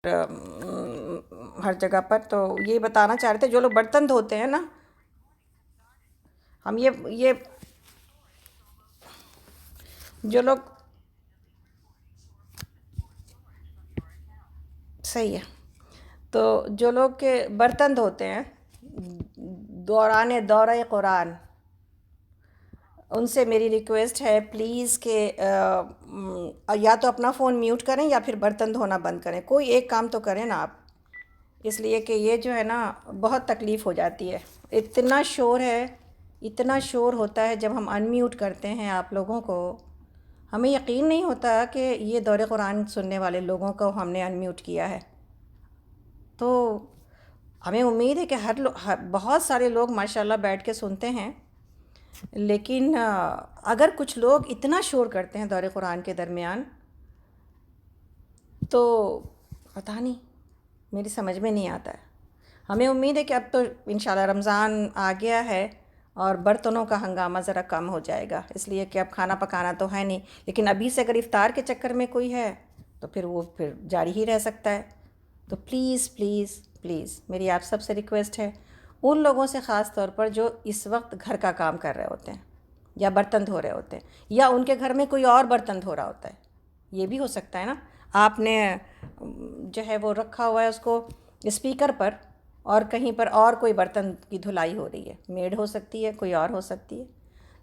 ہر جگہ پر تو یہ بتانا چاہ رہے تھے جو لوگ برتن دھوتے ہیں نا، ہم یہ جو لوگ صحیح ہے، تو جو لوگ کے برتن دھوتے ہیں دوران دورہ قرآن، ان سے میری ریکویسٹ ہے پلیز کہ یا تو اپنا فون میوٹ کریں یا پھر برتن دھونا بند کریں، کوئی ایک کام تو کریں نا آپ، اس لیے کہ یہ جو ہے نا بہت تکلیف ہو جاتی ہے، اتنا شور ہے، اتنا شور ہوتا ہے جب ہم ان میوٹ کرتے ہیں آپ لوگوں کو، ہمیں یقین نہیں ہوتا کہ یہ دور قرآن سننے والے لوگوں کو ہم نے ان میوٹ کیا ہے، تو ہمیں امید ہے کہ بہت سارے لوگ ماشاءاللہ بیٹھ کے سنتے ہیں، لیکن اگر کچھ لوگ اتنا شور کرتے ہیں دور قرآن کے درمیان تو پتہ نہیں، میری سمجھ میں نہیں آتا ہے۔ ہمیں امید ہے کہ اب تو انشاءاللہ رمضان آ گیا ہے اور برتنوں کا ہنگامہ ذرا کم ہو جائے گا، اس لیے کہ اب کھانا پکانا تو ہے نہیں، لیکن ابھی سے اگر افطار کے چکر میں کوئی ہے تو پھر وہ پھر جاری ہی رہ سکتا ہے، تو پلیز پلیز پلیز میری آپ سب سے ریکویسٹ ہے، ان لوگوں سے خاص طور پر جو اس وقت گھر کا کام کر رہے ہوتے ہیں یا برتن دھو رہے ہوتے ہیں یا ان کے گھر میں کوئی اور برتن دھو رہا ہوتا ہے، یہ بھی ہو سکتا ہے نا، آپ نے جو ہے وہ رکھا ہوا ہے اس کو اسپیکر پر اور کہیں پر اور کوئی برتن کی دھلائی ہو رہی ہے، میڈ ہو سکتی ہے، کوئی اور ہو سکتی ہے،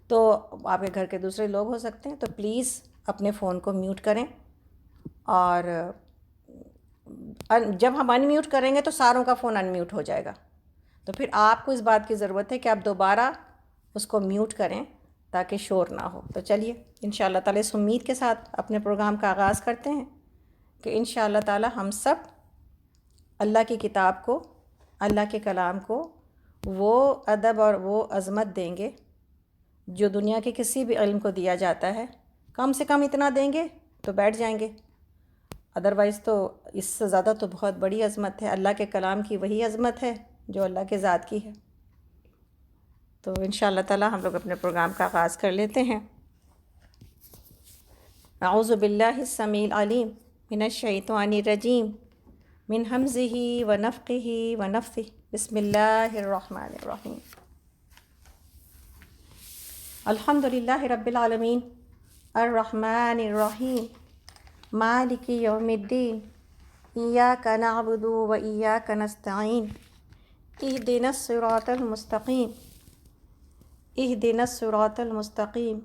تو آپ کے گھر کے دوسرے لوگ ہو سکتے ہیں، تو پلیز اپنے فون کو میوٹ کریں، اور جب ہم ان میوٹ کریں گے تو ساروں کا فون ان میوٹ ہو جائے گا، تو پھر آپ کو اس بات کی ضرورت ہے کہ آپ دوبارہ اس کو میوٹ کریں تاکہ شور نہ ہو۔ تو چلیے انشاءاللہ تعالی اس امید کے ساتھ اپنے پروگرام کا آغاز کرتے ہیں کہ انشاءاللہ تعالی ہم سب اللہ کی کتاب کو، اللہ کے کلام کو وہ ادب اور وہ عظمت دیں گے جو دنیا کے کسی بھی علم کو دیا جاتا ہے، کم سے کم اتنا دیں گے تو بیٹھ جائیں گے، ادروائز تو اس سے زیادہ تو بہت بڑی عظمت ہے، اللہ کے کلام کی وہی عظمت ہے جو اللہ کے ذات کی ہے۔ تو انشاءاللہ تعالی ہم لوگ اپنے پروگرام کا آغاز کر لیتے ہیں۔ اعوذ باللہ السمیع العلیم من الشیطان الرجیم من ہمزہ ونفخہ ونفثہ، بسم اللہ الرحمن الرحیم۔ الحمد للہ رب العالمین الرحمن الرحیم مالک یوم الدین، ایاک نعبد و ایاک نستعین، اہدنا الصراط المستقیم، اہدنا الصراط المستقیم،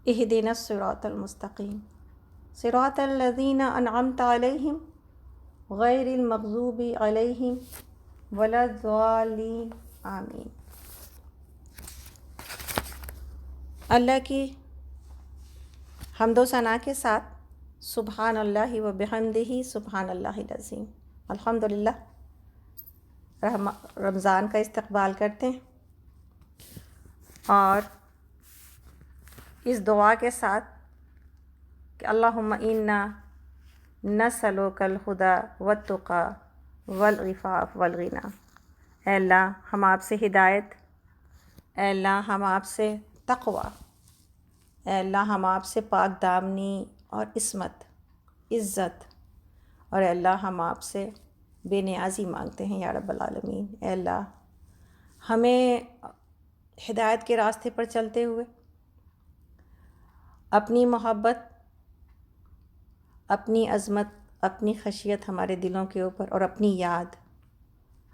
اہدنا الصراط المستقیم، صراط الذین انعمت علیہم غیر المغضوب علیہم ولا الضالین، آمین۔ اللہ کی حمد و ثنا کے ساتھ سبحان اللہ و بحمدہ سبحان اللہ العظیم، الحمدللہ رمضان کا استقبال کرتے ہیں اور اس دعا کے ساتھ کہ اللہم انا نسألک الہدی والتقی والعفاف والغنی، اے اللہ ہم آپ سے ہدایت، اے اللہ ہم آپ سے تقوی، اے اللہ ہم آپ سے پاک دامنی اور عصمت، عزت، اور اے اللہ ہم آپ سے بے نیازی مانگتے ہیں یا رب العالمین۔ اے اللہ ہمیں ہدایت کے راستے پر چلتے ہوئے اپنی محبت، اپنی عظمت، اپنی خشیت ہمارے دلوں کے اوپر اور اپنی یاد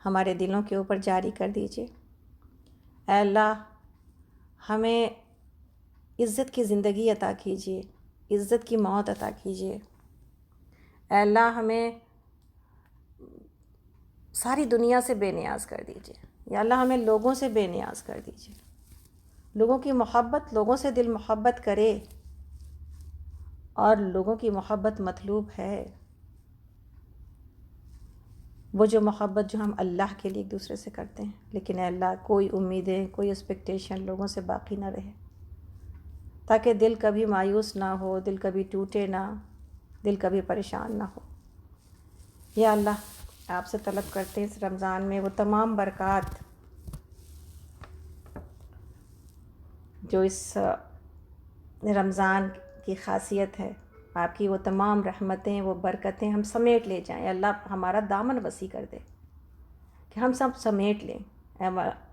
ہمارے دلوں کے اوپر جاری کر دیجیے۔ اے اللہ ہمیں عزت کی زندگی عطا کیجیے، عزت کی موت عطا کیجیے۔ اے اللہ ہمیں ساری دنیا سے بے نیاز کر دیجیے، یا اللہ ہمیں لوگوں سے بے نیاز کر دیجیے، لوگوں کی محبت، لوگوں سے دل محبت کرے، اور لوگوں کی محبت مطلوب ہے، وہ جو محبت جو ہم اللہ کے لیے ایک دوسرے سے کرتے ہیں، لیکن اے اللہ کوئی امیدیں، کوئی ایکسپیکٹیشن لوگوں سے باقی نہ رہے، تاکہ دل کبھی مایوس نہ ہو، دل کبھی ٹوٹے نہ، دل کبھی پریشان نہ ہو۔ یا اللہ آپ سے طلب کرتے ہیں اس رمضان میں وہ تمام برکات جو اس رمضان کی خاصیت ہے، آپ کی وہ تمام رحمتیں، وہ برکتیں ہم سمیٹ لے جائیں۔ اللہ ہمارا دامن وسیع کر دے کہ ہم سب سمیٹ لیں۔ اے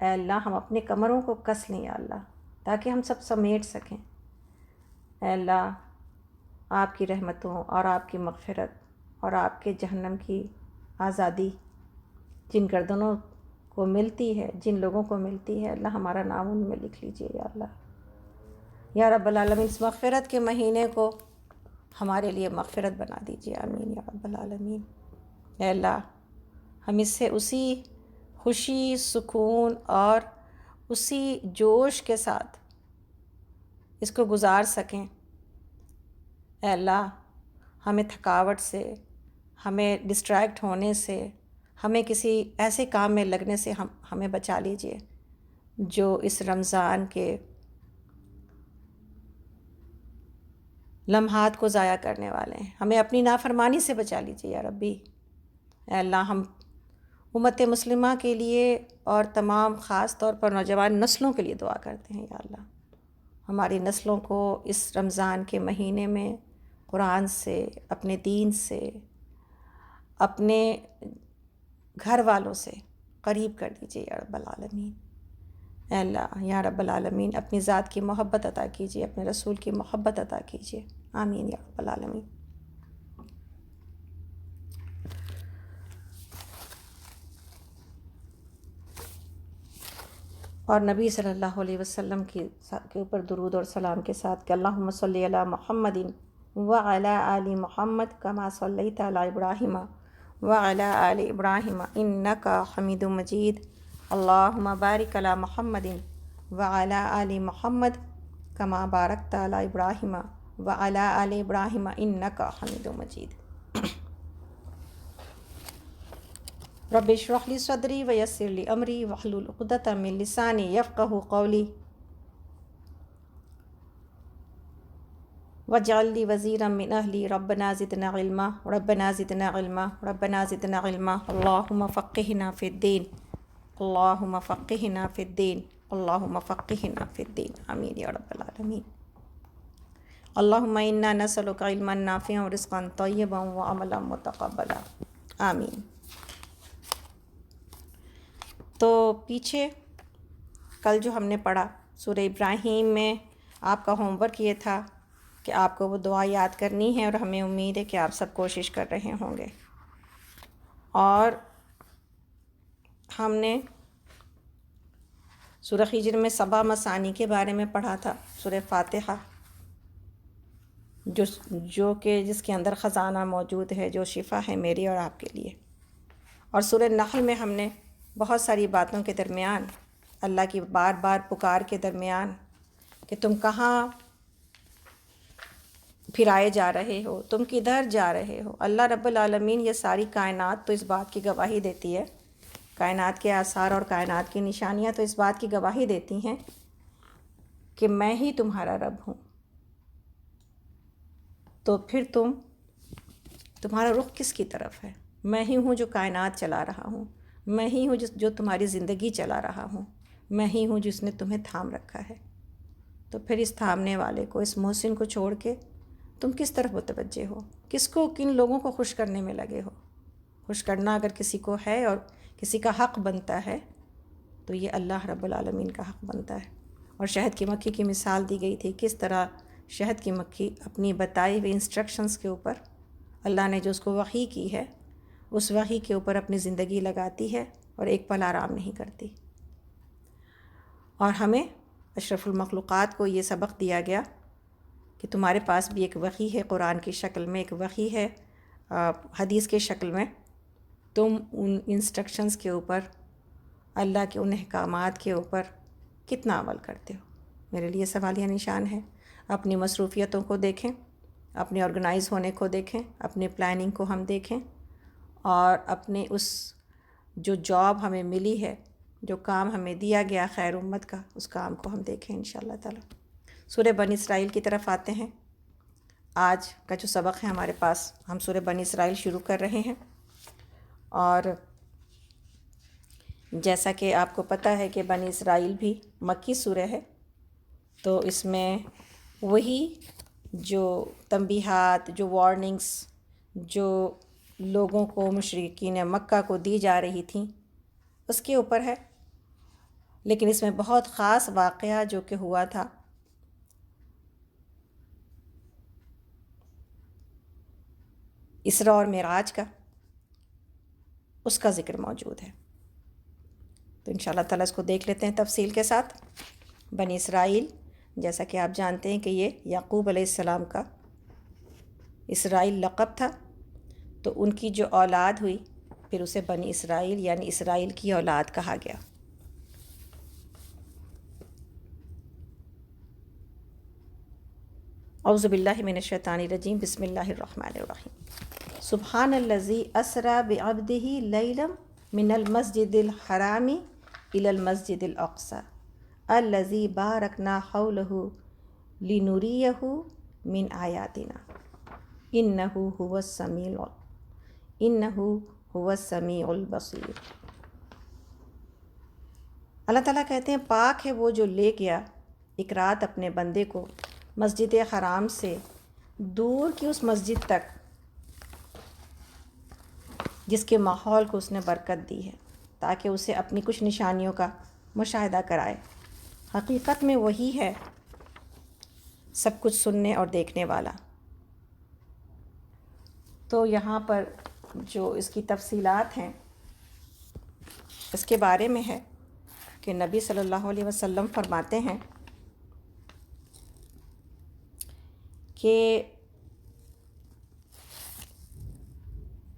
اللہ ہم اپنے کمروں کو کس لیں یا اللہ، تاکہ ہم سب سمیٹ سکیں۔ اے اللہ آپ کی رحمتوں اور آپ کی مغفرت اور آپ کے جہنم کی آزادی جن گردنوں کو ملتی ہے، جن لوگوں کو ملتی ہے، اللہ ہمارا نام ان میں لکھ لیجئے یا اللہ۔ یا رب العالمین اس مغفرت کے مہینے کو ہمارے لیے مغفرت بنا دیجئے، آمین یا رب العالمین۔ اے اللہ ہم اس سے اسی خوشی، سکون اور اسی جوش کے ساتھ اس کو گزار سکیں۔ اے اللہ ہمیں تھکاوٹ سے، ہمیں ڈسٹریکٹ ہونے سے، ہمیں کسی ایسے کام میں لگنے سے ہمیں بچا لیجئے جو اس رمضان کے لمحات کو ضائع کرنے والے ہیں۔ ہمیں اپنی نافرمانی سے بچا لیجئے یا ربی۔ اے اللہ ہم امت مسلمہ کے لیے اور تمام خاص طور پر نوجوان نسلوں کے لیے دعا کرتے ہیں یا اللہ، ہماری نسلوں کو اس رمضان کے مہینے میں قرآن سے، اپنے دین سے، اپنے گھر والوں سے قریب کر دیجئے یا رب العالمین۔ اے اللہ یا رب العالمین اپنی ذات کی محبت عطا کیجئے، اپنے رسول کی محبت عطا کیجئے، آمین یا رب العالمین۔ اور نبی صلی اللہ علیہ وسلم کے اوپر درود اور سلام کے ساتھ کہ اللہم صلی علی محمد وعلی آل محمد کما صلیت علی ابراہیم وعلی آل ابراہیم انک حمید مجید، اللہم بارک علی محمد وعلی آل محمد کما بارکت علی ابراہیم وعلی آل ابراہیم انک حمید مجید۔ رب اشرح لی صدری ویسر لی امری واحلل عقدۃ من لسانی یفقہوا قولی واجعل لی وزیرا من اہلی ربنا زدنا علما ربنا زدنا علما ربنا زدنا علما اللہم فقہنا فی الدین اللہم فقہنا فی الدین اللہم فقہنا فی الدین، آمین یا رب العالمین۔ اللہم انا نسألک علما نافعا ورزقا طیبا وعملا متقبلا، آمین۔ تو پیچھے کل جو ہم نے پڑھا سورہ ابراہیم میں آپ کا ہوم ورک یہ تھا کہ آپ کو وہ دعا یاد کرنی ہے، اور ہمیں امید ہے کہ آپ سب کوشش کر رہے ہوں گے۔ اور ہم نے سورہ ہجر میں 7 مثانی کے بارے میں پڑھا تھا، سورہ فاتحہ جو کہ جس کے اندر خزانہ موجود ہے، جو شفا ہے میری اور آپ کے لیے۔ اور سورہ نحل میں ہم نے بہت ساری باتوں کے درمیان، اللہ کی بار بار پکار کے درمیان کہ تم کہاں پھرائے جا رہے ہو، تم کدھر جا رہے ہو، اللہ رب العالمین یہ ساری کائنات تو اس بات کی گواہی دیتی ہے، کائنات کے آثار اور کائنات کی نشانیاں تو اس بات کی گواہی دیتی ہیں کہ میں ہی تمہارا رب ہوں۔ تو پھر تمہارا رخ کس کی طرف ہے؟ میں ہی ہوں جو کائنات چلا رہا ہوں، میں ہی ہوں جو تمہاری زندگی چلا رہا ہوں، میں ہی ہوں جس نے تمہیں تھام رکھا ہے۔ تو پھر اس تھامنے والے کو، اس محسن کو چھوڑ کے تم کس طرف متوجہ ہو؟ کس کو، کن لوگوں کو خوش کرنے میں لگے ہو؟ خوش کرنا اگر کسی کو ہے اور کسی کا حق بنتا ہے تو یہ اللہ رب العالمین کا حق بنتا ہے۔ اور شہد کی مکھی کی مثال دی گئی تھی، کس طرح شہد کی مکھی اپنی بتائی ہوئی انسٹرکشنز کے اوپر، اللہ نے جو اس کو وحی کی ہے اس وحی کے اوپر اپنی زندگی لگاتی ہے اور ایک پل آرام نہیں کرتی۔ اور ہمیں اشرف المخلوقات کو یہ سبق دیا گیا کہ تمہارے پاس بھی ایک وحی ہے، قرآن کی شکل میں ایک وحی ہے، حدیث کے شکل میں، تم ان انسٹرکشنز کے اوپر، اللہ کے ان احکامات کے اوپر کتنا عمل کرتے ہو؟ میرے لیے سوالیہ نشان ہے۔ اپنی مصروفیتوں کو دیکھیں، اپنے آرگنائز ہونے کو دیکھیں، اپنے پلاننگ کو ہم دیکھیں، اور اپنے اس جو جاب ہمیں ملی ہے، جو کام ہمیں دیا گیا خیر امت کا، اس کام کو ہم دیکھیں انشاءاللہ تعالی۔ سورہ بنی اسرائیل کی طرف آتے ہیں۔ آج کا جو سبق ہے ہمارے پاس، ہم سورہ بنی اسرائیل شروع کر رہے ہیں، اور جیسا کہ آپ کو پتہ ہے کہ بنی اسرائیل بھی مکی سورہ ہے، تو اس میں وہی جو تنبیہات، جو وارننگس جو لوگوں کو، مشرکین مکہ کو دی جا رہی تھیں، اس کے اوپر ہے۔ لیکن اس میں بہت خاص واقعہ جو کہ ہوا تھا، اسراء اور معراج کا، اس کا ذکر موجود ہے۔ تو انشاءاللہ تعالیٰ اس کو دیکھ لیتے ہیں تفصیل کے ساتھ۔ بنی اسرائیل، جیسا کہ آپ جانتے ہیں کہ یہ یعقوب علیہ السلام کا اسرائیل لقب تھا، تو ان کی جو اولاد ہوئی پھر اسے بنی اسرائیل یعنی اسرائیل کی اولاد کہا گیا۔ اعوذ باللہ من الشیطان الرجیم، بسم اللہ الرحمن الرحیم۔ سبحان الذی اسری بعبدہ لیلا من المسجد الحرام الی المسجد الاقصی الذی بارکنا حولہ لنریہ من آیاتنا انہ هو السمیع البصیر۔ اللہ تعالیٰ کہتے ہیں پاک ہے وہ جو لے گیا ایک رات اپنے بندے کو مسجد حرام سے دور کی اس مسجد تک جس کے ماحول کو اس نے برکت دی ہے، تاکہ اسے اپنی کچھ نشانیوں کا مشاہدہ کرائے۔ حقیقت میں وہی ہے سب کچھ سننے اور دیکھنے والا۔ تو یہاں پر جو اس کی تفصیلات ہیں اس کے بارے میں ہے کہ نبی صلی اللہ علیہ وسلم فرماتے ہیں کہ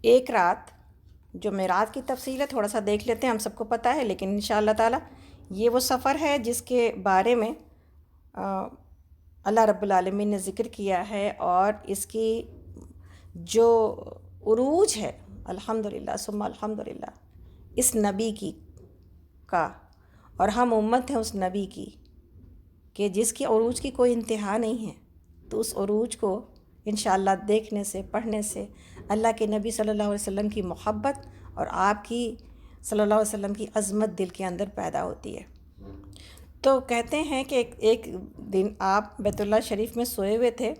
ایک رات، جو معراج کی تفصیل ہے تھوڑا سا دیکھ لیتے ہیں، ہم سب کو پتہ ہے، لیکن انشاءاللہ تعالی یہ وہ سفر ہے جس کے بارے میں اللہ رب العالمین نے ذکر کیا ہے، اور اس کی جو عروج ہے الحمدللہ ثم الحمدللہ اس نبی کا، اور ہم امت ہیں اس نبی کی کہ جس کی عروج کی کوئی انتہا نہیں ہے۔ تو اس عروج کو انشاءاللہ دیکھنے سے، پڑھنے سے اللہ کے نبی صلی اللہ علیہ وسلم کی محبت اور آپ کی صلی اللہ علیہ وسلم کی عظمت دل کے اندر پیدا ہوتی ہے۔ تو کہتے ہیں کہ ایک دن آپ بیت اللہ شریف میں سوئے ہوئے تھے۔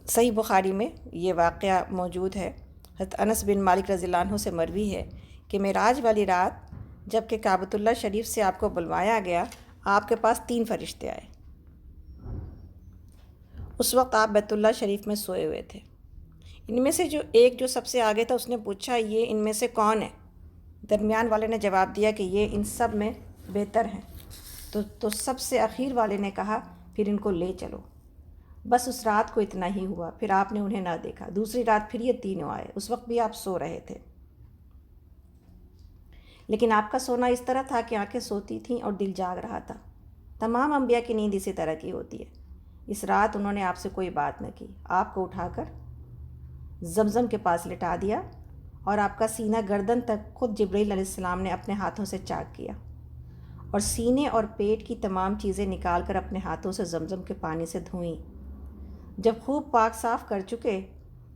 صحیح بخاری میں یہ واقعہ موجود ہے، حضرت انس بن مالک رضی اللہ عنہ سے مروی ہے کہ معراج والی رات جب کہ کعبۃ اللہ شریف سے آپ کو بلوایا گیا، آپ کے پاس 3 فرشتے آئے۔ اس وقت آپ بیت اللہ شریف میں سوئے ہوئے تھے۔ ان میں سے جو سب سے آگے تھا، اس نے پوچھا یہ ان میں سے کون ہے؟ درمیان والے نے جواب دیا کہ یہ ان سب میں بہتر ہیں۔ تو سب سے اخیر والے نے کہا پھر ان کو لے چلو۔ بس اس رات کو اتنا ہی ہوا، پھر آپ نے انہیں نہ دیکھا۔ دوسری رات پھر یہ تینوں آئے، اس وقت بھی آپ سو رہے تھے، لیکن آپ کا سونا اس طرح تھا کہ آنکھیں سوتی تھیں اور دل جاگ رہا تھا۔ تمام انبیاء کی نیند اسی طرح کی ہوتی ہے۔ اس رات انہوں نے آپ سے کوئی بات نہ کی، آپ کو اٹھا کر زمزم کے پاس لٹا دیا، اور آپ کا سینہ گردن تک خود جبرائیل علیہ السلام نے اپنے ہاتھوں سے چاک کیا، اور سینے اور پیٹ کی تمام چیزیں نکال کر اپنے ہاتھوں سے زمزم کے پانی سے دھوئیں۔ جب خوب پاک صاف کر چکے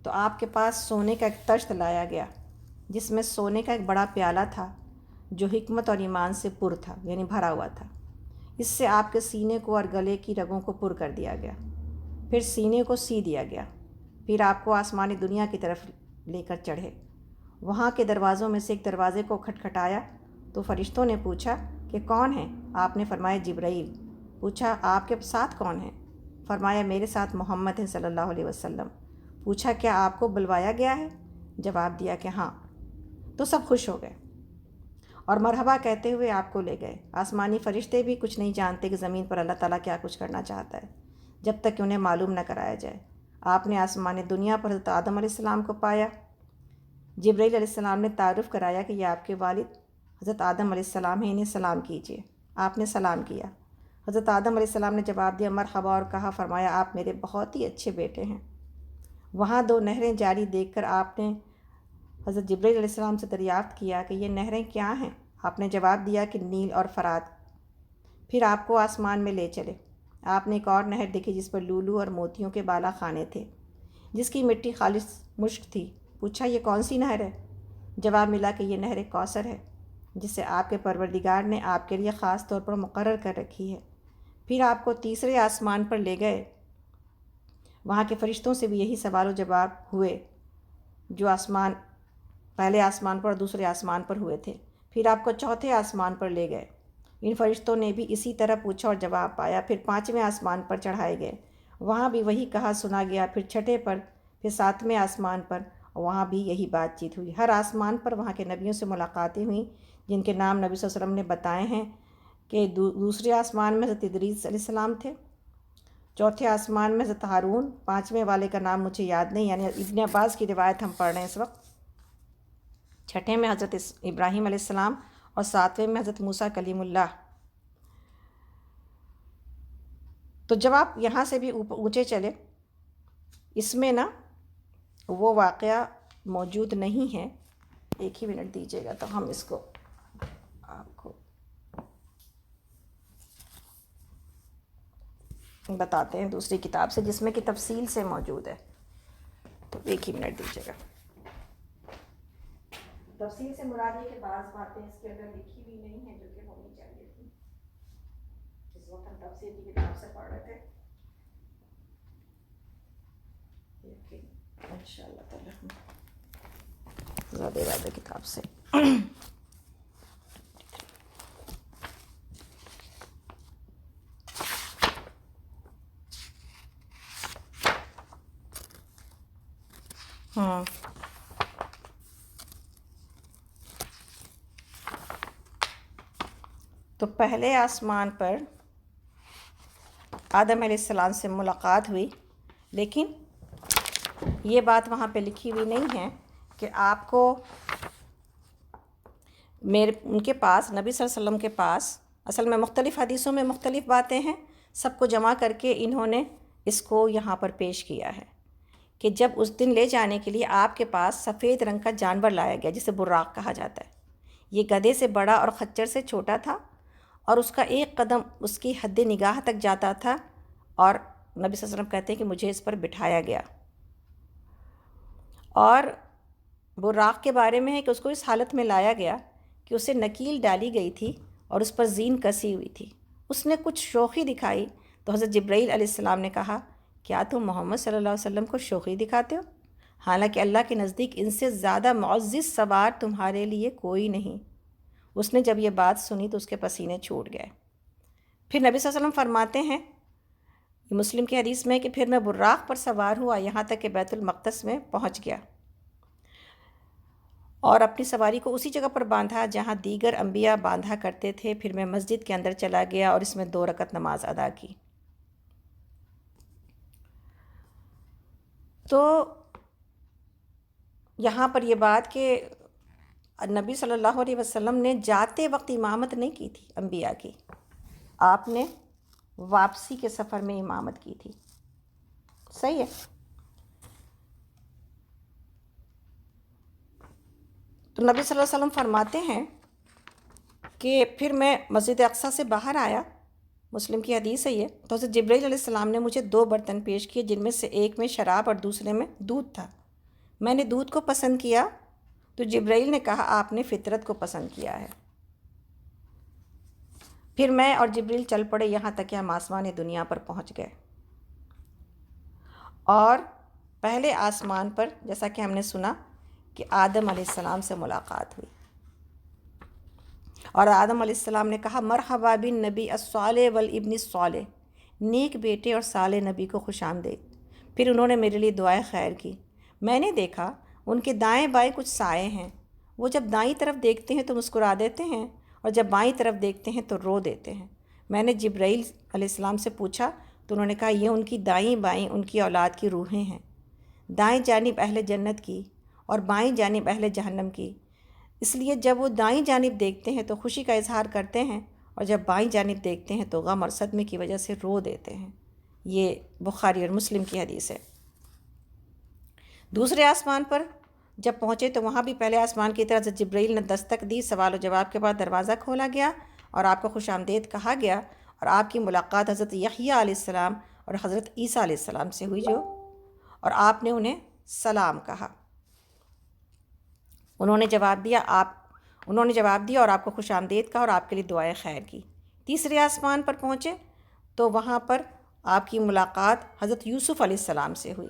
تو آپ کے پاس سونے کا ایک تشت لایا گیا، جس میں سونے کا ایک بڑا پیالہ تھا جو حکمت اور ایمان سے پر تھا، یعنی بھرا ہوا تھا۔ اس سے آپ کے سینے کو اور گلے کی رگوں کو پر کر دیا گیا، پھر سینے کو سی دیا گیا، پھر آپ کو آسمانی دنیا کی طرف لے کر چڑھے۔ وہاں کے دروازوں میں سے ایک دروازے کو کھٹکھٹایا تو فرشتوں نے پوچھا کہ کون ہیں؟ آپ نے فرمایا جبرائیل۔ پوچھا آپ کے ساتھ کون ہیں؟ فرمایا میرے ساتھ محمد ہیں صلی اللہ علیہ وسلم۔ پوچھا کیا آپ کو بلوایا گیا ہے؟ جواب دیا کہ ہاں۔ تو سب خوش ہو گئے اور مرحبا کہتے ہوئے آپ کو لے گئے۔ آسمانی فرشتے بھی کچھ نہیں جانتے کہ زمین پر اللہ تعالیٰ کیا کچھ کرنا چاہتا ہے، جب تک کہ انہیں معلوم نہ کرایا جائے۔ آپ نے آسمان دنیا پر حضرت آدم علیہ السلام کو پایا۔ جبرائیل علیہ السلام نے تعارف کرایا کہ یہ آپ کے والد حضرت آدم علیہ السلام ہیں، انہیں سلام کیجیے۔ آپ نے سلام کیا۔ حضرت آدم علیہ السلام نے جواب دیا مرحبا، اور کہا فرمایا آپ میرے بہت ہی اچھے بیٹے ہیں۔ وہاں 2 نہریں جاری دیکھ کر آپ نے حضرت جبرائیل علیہ السلام سے دریافت کیا کہ یہ نہریں کیا ہیں؟ آپ نے جواب دیا کہ نیل اور فرات۔ پھر آپ کو آسمان میں لے چلے۔ آپ نے ایک اور نہر دیکھی جس پر لولو اور موتیوں کے بالا خانے تھے، جس کی مٹی خالص مشک تھی۔ پوچھا یہ کون سی نہر ہے؟ جواب ملا کہ یہ نہر کوثر ہے، جسے آپ کے پروردگار نے آپ کے لیے خاص طور پر مقرر کر رکھی ہے۔ پھر آپ کو تیسرے آسمان پر لے گئے، وہاں کے فرشتوں سے بھی یہی سوال و جواب ہوئے جو پہلے آسمان پر اور دوسرے آسمان پر ہوئے تھے۔ پھر آپ کو چوتھے آسمان پر لے گئے، ان فرشتوں نے بھی اسی طرح پوچھا اور جواب پایا۔ پھر پانچویں آسمان پر چڑھائے گئے، وہاں بھی وہی کہا سنا گیا۔ پھر چھٹے پر، پھر ساتویں آسمان پر، وہاں بھی یہی بات چیت ہوئی۔ ہر آسمان پر وہاں کے نبیوں سے ملاقاتیں ہوئیں جن کے نام نبی صلی اللہ علیہ وسلم نے بتائے ہیں کہ دوسرے آسمان میں حضرت ادریس علیہ السلام تھے، چوتھے آسمان میں حضرت ہارون، پانچویں والے کا نام مجھے یاد نہیں، یعنی ابن عباس کی روایت ہم پڑھ رہے ہیں اس وقت، چھٹے میں حضرت ابراہیم علیہ السلام، اور ساتویں میں حضرت موسیٰ کلیم اللہ۔ تو جب آپ یہاں سے بھی اونچے چلے، اس میں نا وہ واقعہ موجود نہیں ہے۔ ایک ہی منٹ دیجیے گا تو ہم اس کو آپ کو بتاتے ہیں دوسری کتاب سے جس میں کہ تفصیل سے موجود ہے، تو ایک ہی منٹ دیجیے گا۔ تفصیل سے مراد ہے کہ بعض باتیں اس کے اندر لکھی بھی نہیں ہیں جو کہ ہونی چاہیے تھی۔ اس وقت ہم تفصیل کی کتاب سے پڑھ رہے تھے، لیکن ان شاء اللہ تعالیٰ ہم زیادہ کتاب سے تو پہلے آسمان پر آدم علیہ السلام سے ملاقات ہوئی، لیکن یہ بات وہاں پہ لکھی ہوئی نہیں ہے کہ آپ کو ان کے پاس، نبی صلی اللہ علیہ وسلم کے پاس، اصل میں مختلف حدیثوں میں مختلف باتیں ہیں، سب کو جمع کر کے انہوں نے اس کو یہاں پر پیش کیا ہے کہ جب اس دن لے جانے کے لیے آپ کے پاس سفید رنگ کا جانور لایا گیا جسے براق کہا جاتا ہے۔ یہ گدھے سے بڑا اور خچر سے چھوٹا تھا، اور اس کا ایک قدم اس کی حد نگاہ تک جاتا تھا، اور نبی صلی اللہ علیہ وسلم کہتے ہیں کہ مجھے اس پر بٹھایا گیا۔ اور براق کے بارے میں ہے کہ اس کو اس حالت میں لایا گیا کہ اسے نکیل ڈالی گئی تھی اور اس پر زین کسی ہوئی تھی۔ اس نے کچھ شوخی دکھائی تو حضرت جبرائیل علیہ السلام نے کہا، کیا تم محمد صلی اللہ علیہ وسلم کو شوخی دکھاتے ہو؟ حالانکہ اللہ کے نزدیک ان سے زیادہ معزز سوار تمہارے لیے کوئی نہیں۔ اس نے جب یہ بات سنی تو اس کے پسینے چھوٹ گئے۔ پھر نبی صلی اللہ علیہ وسلم فرماتے ہیں، مسلم کی حدیث میں، کہ پھر میں براق پر سوار ہوا یہاں تک کہ بیت المقدس میں پہنچ گیا، اور اپنی سواری کو اسی جگہ پر باندھا جہاں دیگر انبیاء باندھا کرتے تھے۔ پھر میں مسجد کے اندر چلا گیا اور اس میں 2 رکعت نماز ادا کی۔ تو یہاں پر یہ بات کہ نبی صلی اللہ علیہ وسلم نے جاتے وقت امامت نہیں کی تھی انبیاء کی، آپ نے واپسی کے سفر میں امامت کی تھی۔ صحیح ہے؟ تو نبی صلی اللہ علیہ وسلم فرماتے ہیں کہ پھر میں مسجد اقصیٰ سے باہر آیا، مسلم کی حدیث ہے یہ، تو حضرت جبرائیل علیہ السلام نے مجھے 2 برتن پیش کیے جن میں سے ایک میں شراب اور دوسرے میں دودھ تھا۔ میں نے دودھ کو پسند کیا تو جبرائیل نے کہا، آپ نے فطرت کو پسند کیا ہے۔ پھر میں اور جبرائیل چل پڑے یہاں تک کہ ہم آسمان دنیا پر پہنچ گئے، اور پہلے آسمان پر جیسا کہ ہم نے سنا کہ آدم علیہ السلام سے ملاقات ہوئی، اور آدم علیہ السلام نے کہا، مرحبا بالنبی الصالح والابن الصالح، نیک بیٹے اور صالح نبی کو خوش آمدید۔ پھر انہوں نے میرے لیے دعائے خیر کی۔ میں نے دیکھا ان کے دائیں بائیں کچھ سائے ہیں، وہ جب دائیں طرف دیکھتے ہیں تو مسکرا دیتے ہیں، اور جب بائیں طرف دیکھتے ہیں تو رو دیتے ہیں۔ میں نے جبرائیل علیہ السلام سے پوچھا تو انہوں نے کہا، یہ ان کی دائیں بائیں ان کی اولاد کی روحیں ہیں، دائیں جانب اہل جنت کی اور بائیں جانب اہل جہنم کی۔ اس لیے جب وہ دائیں جانب دیکھتے ہیں تو خوشی کا اظہار کرتے ہیں، اور جب بائیں جانب دیکھتے ہیں تو غم اور صدمے کی وجہ سے رو دیتے ہیں۔ یہ بخاری اور مسلم کی حدیث ہے۔ دوسرے آسمان پر جب پہنچے تو وہاں بھی پہلے آسمان کی طرح حضرت جبرائیل نے دستک دی۔ سوال و جواب کے بعد دروازہ کھولا گیا اور آپ کو خوش آمدید کہا گیا، اور آپ کی ملاقات حضرت یحییٰ علیہ السلام اور حضرت عیسیٰ علیہ السلام سے ہوئی اور آپ نے انہیں سلام کہا۔ انہوں نے جواب دیا اور آپ کو خوش آمدید کہا اور آپ کے لیے دعائے خیر کی۔ تیسرے آسمان پر پہنچے تو وہاں پر آپ کی ملاقات حضرت یوسف علیہ السلام سے ہوئی.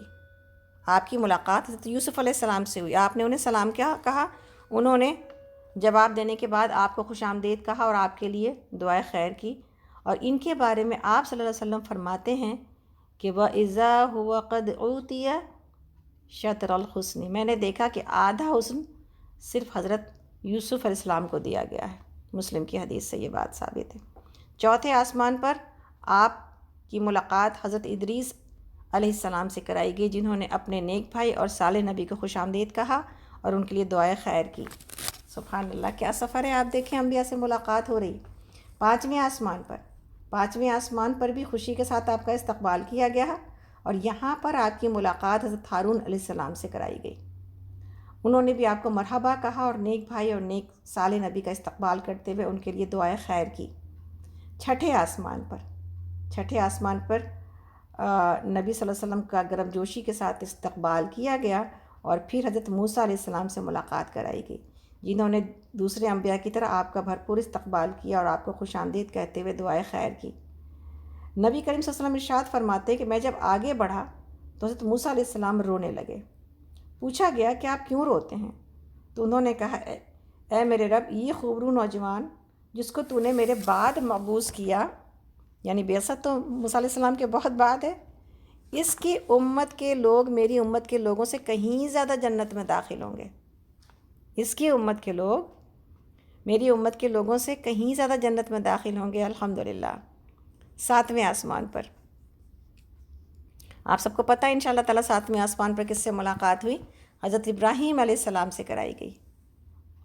آپ کی ملاقات حضرت یوسف علیہ السلام سے ہوئی. آپ نے انہیں سلام کیا کہا، انہوں نے جواب دینے کے بعد آپ کو خوش آمدید کہا اور آپ کے لیے دعائے خیر کی. اور ان کے بارے میں آپ صلی اللہ علیہ وسلم فرماتے ہیں کہ وَإِذَا هُوَ قَدْ أُوتِيَ شَطْرَ الْحُسْنِ، میں نے دیکھا کہ آدھا حسن صرف حضرت یوسف علیہ السلام کو دیا گیا ہے. مسلم کی حدیث سے یہ بات ثابت ہے. چوتھے آسمان پر آپ کی ملاقات حضرت ادریس علیہ السلام سے کرائی گئی، جنہوں نے اپنے نیک بھائی اور صالح نبی کو خوش آمدید کہا اور ان کے لیے دعائے خیر کی. سبحان اللہ، کیا سفر ہے! آپ دیکھیں انبیاء سے ملاقات ہو رہی. پانچویں آسمان پر بھی خوشی کے ساتھ آپ کا استقبال کیا گیا اور یہاں پر آپ کی ملاقات حضرت ہارون علیہ السلام سے کرائی گئی. انہوں نے بھی آپ کو مرحبا کہا اور نیک بھائی اور نیک صالح نبی کا استقبال کرتے ہوئے ان کے لیے دعائے خیر کی. چھٹے آسمان پر نبی صلی اللہ علیہ وسلم کا گرم جوشی کے ساتھ استقبال کیا گیا اور پھر حضرت موسیٰ علیہ السلام سے ملاقات کرائی گئی، جنہوں نے دوسرے انبیاء کی طرح آپ کا بھرپور استقبال کیا اور آپ کو خوش آمدید کہتے ہوئے دعائے خیر کی. نبی کریم صلی اللہ علیہ وسلم ارشاد فرماتے کہ میں جب آگے بڑھا تو حضرت موسیٰ علیہ السلام رونے لگے. پوچھا گیا کہ آپ کیوں روتے ہیں؟ تو انہوں نے کہا اے میرے رب، یہ خوبرو نوجوان جس کو تو نے میرے بعد مبعوث کیا، یعنی بعثت تو موسیٰ علیہ السلام کے بہت بعد ہے، اس کی امت کے لوگ میری امت کے لوگوں سے کہیں زیادہ جنت میں داخل ہوں گے. اس کی امت کے لوگ میری امت کے لوگوں سے کہیں زیادہ جنت میں داخل ہوں گے. الحمدللہ. ساتویں آسمان پر آپ سب کو پتہ ہے انشاءاللہ تعالیٰ ساتویں آسمان پر کس سے ملاقات ہوئی؟ حضرت ابراہیم علیہ السلام سے کرائی گئی.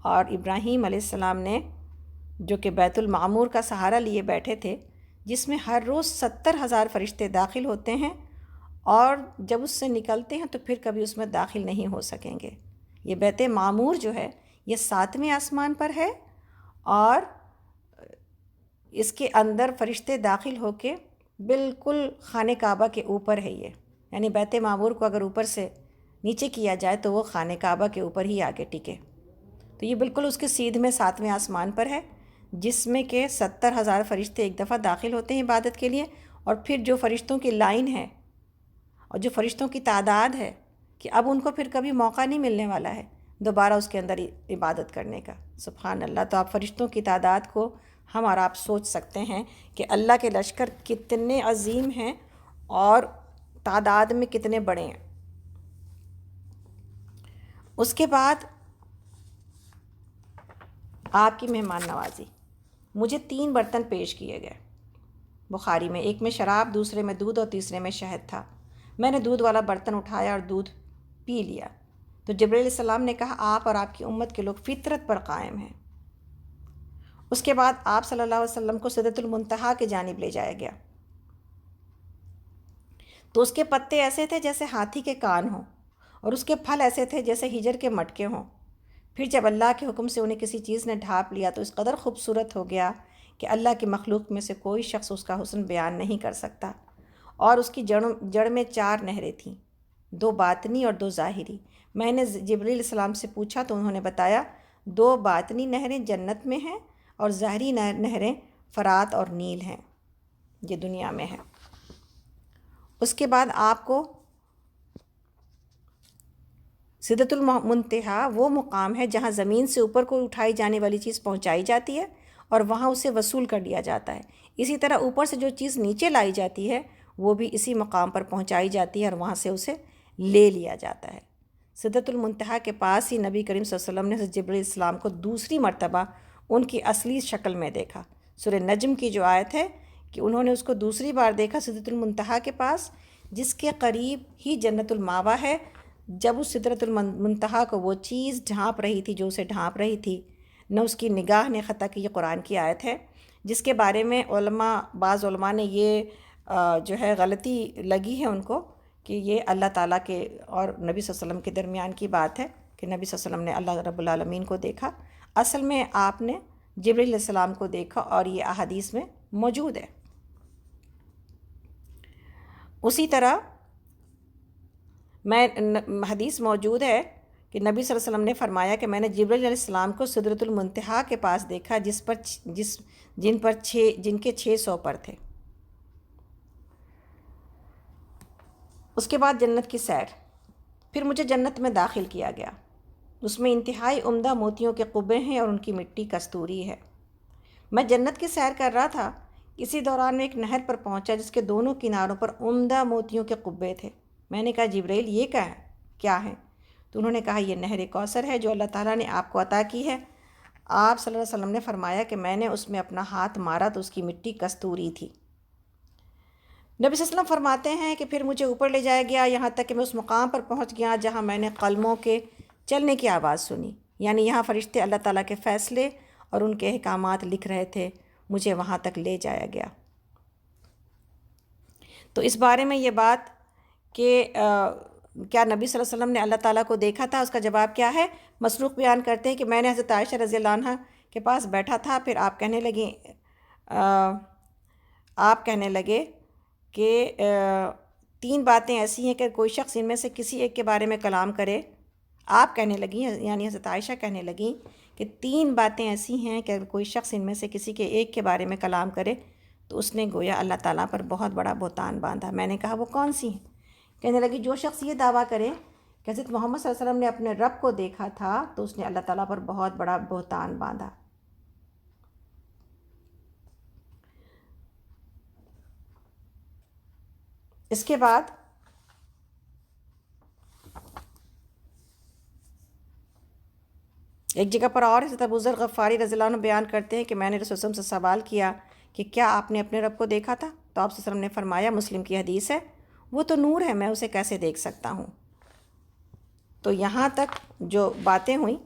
اور ابراہیم علیہ السلام نے جو کہ بیت المعمور کا سہارا لیے بیٹھے تھے، جس میں ہر روز 70,000 فرشتے داخل ہوتے ہیں اور جب اس سے نکلتے ہیں تو پھر کبھی اس میں داخل نہیں ہو سکیں گے. یہ بیت معمور جو ہے یہ 7ویں آسمان پر ہے اور اس کے اندر فرشتے داخل ہو کے بالکل خانہ کعبہ کے اوپر ہے یہ، یعنی بیت معمور کو اگر اوپر سے نیچے کیا جائے تو وہ خانہ کعبہ کے اوپر ہی آ کے ٹکے. تو یہ بالکل اس کے سیدھ میں 7ویں آسمان پر ہے، جس میں کہ 70,000 فرشتے ایک دفعہ داخل ہوتے ہیں عبادت کے لیے، اور پھر جو فرشتوں کی لائن ہے اور جو فرشتوں کی تعداد ہے کہ اب ان کو پھر کبھی موقع نہیں ملنے والا ہے دوبارہ اس کے اندر عبادت کرنے کا. سبحان اللہ. تو آپ فرشتوں کی تعداد کو ہم اور آپ سوچ سکتے ہیں کہ اللہ کے لشکر کتنے عظیم ہیں اور تعداد میں کتنے بڑے ہیں. اس کے بعد آپ کی مہمان نوازی. مجھے 3 برتن پیش کیے گئے بخاری میں، ایک میں شراب، دوسرے میں دودھ اور تیسرے میں شہد تھا. میں نے دودھ والا برتن اٹھایا اور دودھ پی لیا تو جبرائیل علیہ السلام نے کہا آپ اور آپ کی امت کے لوگ فطرت پر قائم ہیں. اس کے بعد آپ صلی اللہ علیہ وسلم کو سدرۃ المنتہا کی جانب لے جایا گیا تو اس کے پتے ایسے تھے جیسے ہاتھی کے کان ہوں اور اس کے پھل ایسے تھے جیسے ہجر کے مٹکے ہوں. پھر جب اللہ کے حکم سے انہیں کسی چیز نے ڈھانپ لیا تو اس قدر خوبصورت ہو گیا کہ اللہ کی مخلوق میں سے کوئی شخص اس کا حسن بیان نہیں کر سکتا. اور اس کی جڑ میں 4 نہریں تھیں، 2 باطنی اور 2 ظاہری. میں نے جبرائیل علیہ السلام سے پوچھا تو انہوں نے بتایا 2 باطنی نہریں جنت میں ہیں اور ظاہری نہریں فرات اور نیل ہیں، یہ دنیا میں ہیں. اس کے بعد آپ کو سدرۃ المنتہا وہ مقام ہے جہاں زمین سے اوپر کو اٹھائی جانے والی چیز پہنچائی جاتی ہے اور وہاں اسے وصول کر لیا جاتا ہے. اسی طرح اوپر سے جو چیز نیچے لائی جاتی ہے وہ بھی اسی مقام پر پہنچائی جاتی ہے اور وہاں سے اسے لے لیا جاتا ہے. سدرۃ المنتہا کے پاس ہی نبی کریم صلی اللہ علیہ وسلم نے حضرت جبرائیل علیہ السلام کو دوسری مرتبہ ان کی اصلی شکل میں دیکھا. سورہ نجم کی جو آیت ہے کہ انہوں نے اس کو دوسری بار دیکھا سدرۃ المنتہا کے پاس، جس کے قریب ہی جنت الماوا ہے. جب اس سدرۃ المنتہا کو وہ چیز ڈھانپ رہی تھی جو اسے ڈھانپ رہی تھی، نہ اس کی نگاہ نے خطا کی. یہ قرآن کی آیت ہے جس کے بارے میں بعض علماء نے یہ جو ہے غلطی لگی ہے ان کو کہ یہ اللہ تعالیٰ کے اور نبی صلی اللہ علیہ وسلم کے درمیان کی بات ہے کہ نبی صلی اللہ علیہ وسلم نے اللہ رب العالمین کو دیکھا. اصل میں آپ نے جبرائیل علیہ السلام کو دیکھا اور یہ احادیث میں موجود ہے. اسی طرح حدیث موجود ہے کہ نبی صلی اللہ علیہ وسلم نے فرمایا کہ میں نے جبرائیل علیہ السلام کو سدرۃ المنتہا کے پاس دیکھا جن کے 600 پر تھے. اس کے بعد جنت کی سیر. پھر مجھے جنت میں داخل کیا گیا. اس میں انتہائی عمدہ موتیوں کے قبے ہیں اور ان کی مٹی کستوری ہے. میں جنت کی سیر کر رہا تھا. اسی دوران میں ایک نہر پر پہنچا جس کے دونوں کناروں پر عمدہ موتیوں کے قبے تھے. میں نے کہا جبرائیل یہ کیا ہے؟ تو انہوں نے کہا یہ نہر کوثر ہے جو اللہ تعالیٰ نے آپ کو عطا کی ہے. آپ صلی اللہ علیہ وسلم نے فرمایا کہ میں نے اس میں اپنا ہاتھ مارا تو اس کی مٹی کستوری تھی. نبی صلی اللہ علیہ وسلم فرماتے ہیں کہ پھر مجھے اوپر لے جایا گیا یہاں تک کہ میں اس مقام پر پہنچ گیا جہاں میں نے قلموں کے چلنے کی آواز سنی. یعنی یہاں فرشتے اللہ تعالیٰ کے فیصلے اور ان کے احکامات لکھ رہے تھے. مجھے وہاں تک لے جایا گیا. تو اس بارے میں یہ بات کہ کیا نبی صلی اللہ علیہ وسلم نے اللہ تعالیٰ کو دیکھا تھا، اس کا جواب کیا ہے؟ مسروق بیان کرتے ہیں کہ میں نے حضرت عائشہ رضی اللہ عنہ کے پاس بیٹھا تھا. پھر آپ کہنے لگے کہ 3 باتیں ایسی ہیں کہ کوئی شخص ان میں سے کسی ایک کے بارے میں کلام کرے. آپ کہنے لگیں یعنی حضرت عائشہ کہنے لگیں کہ 3 باتیں ایسی ہیں کہ کوئی شخص ان میں سے کسی کے ایک کے بارے میں کلام کرے تو اس نے گویا اللہ تعالیٰ پر بہت بڑا بہتان باندھا. میں نے کہا وہ کون سی ہیں؟ کہنے لگی جو شخص یہ دعویٰ کرے کہ حضرت محمد صلی اللہ علیہ وسلم نے اپنے رب کو دیکھا تھا تو اس نے اللہ تعالیٰ پر بہت بڑا بہتان باندھا. اس کے بعد ایک جگہ پر اور حضرت ابو ذر غفاری رضی اللہ عنہ بیان کرتے ہیں کہ میں نے رسول اللہ سے سوال کیا کہ کیا آپ نے اپنے رب کو دیکھا تھا؟ تو آپ صلی اللہ علیہ وسلم نے فرمایا، مسلم کی حدیث ہے، وہ تو نور ہے، میں اسے کیسے دیکھ سکتا ہوں. تو یہاں تک جو باتیں ہوئیں.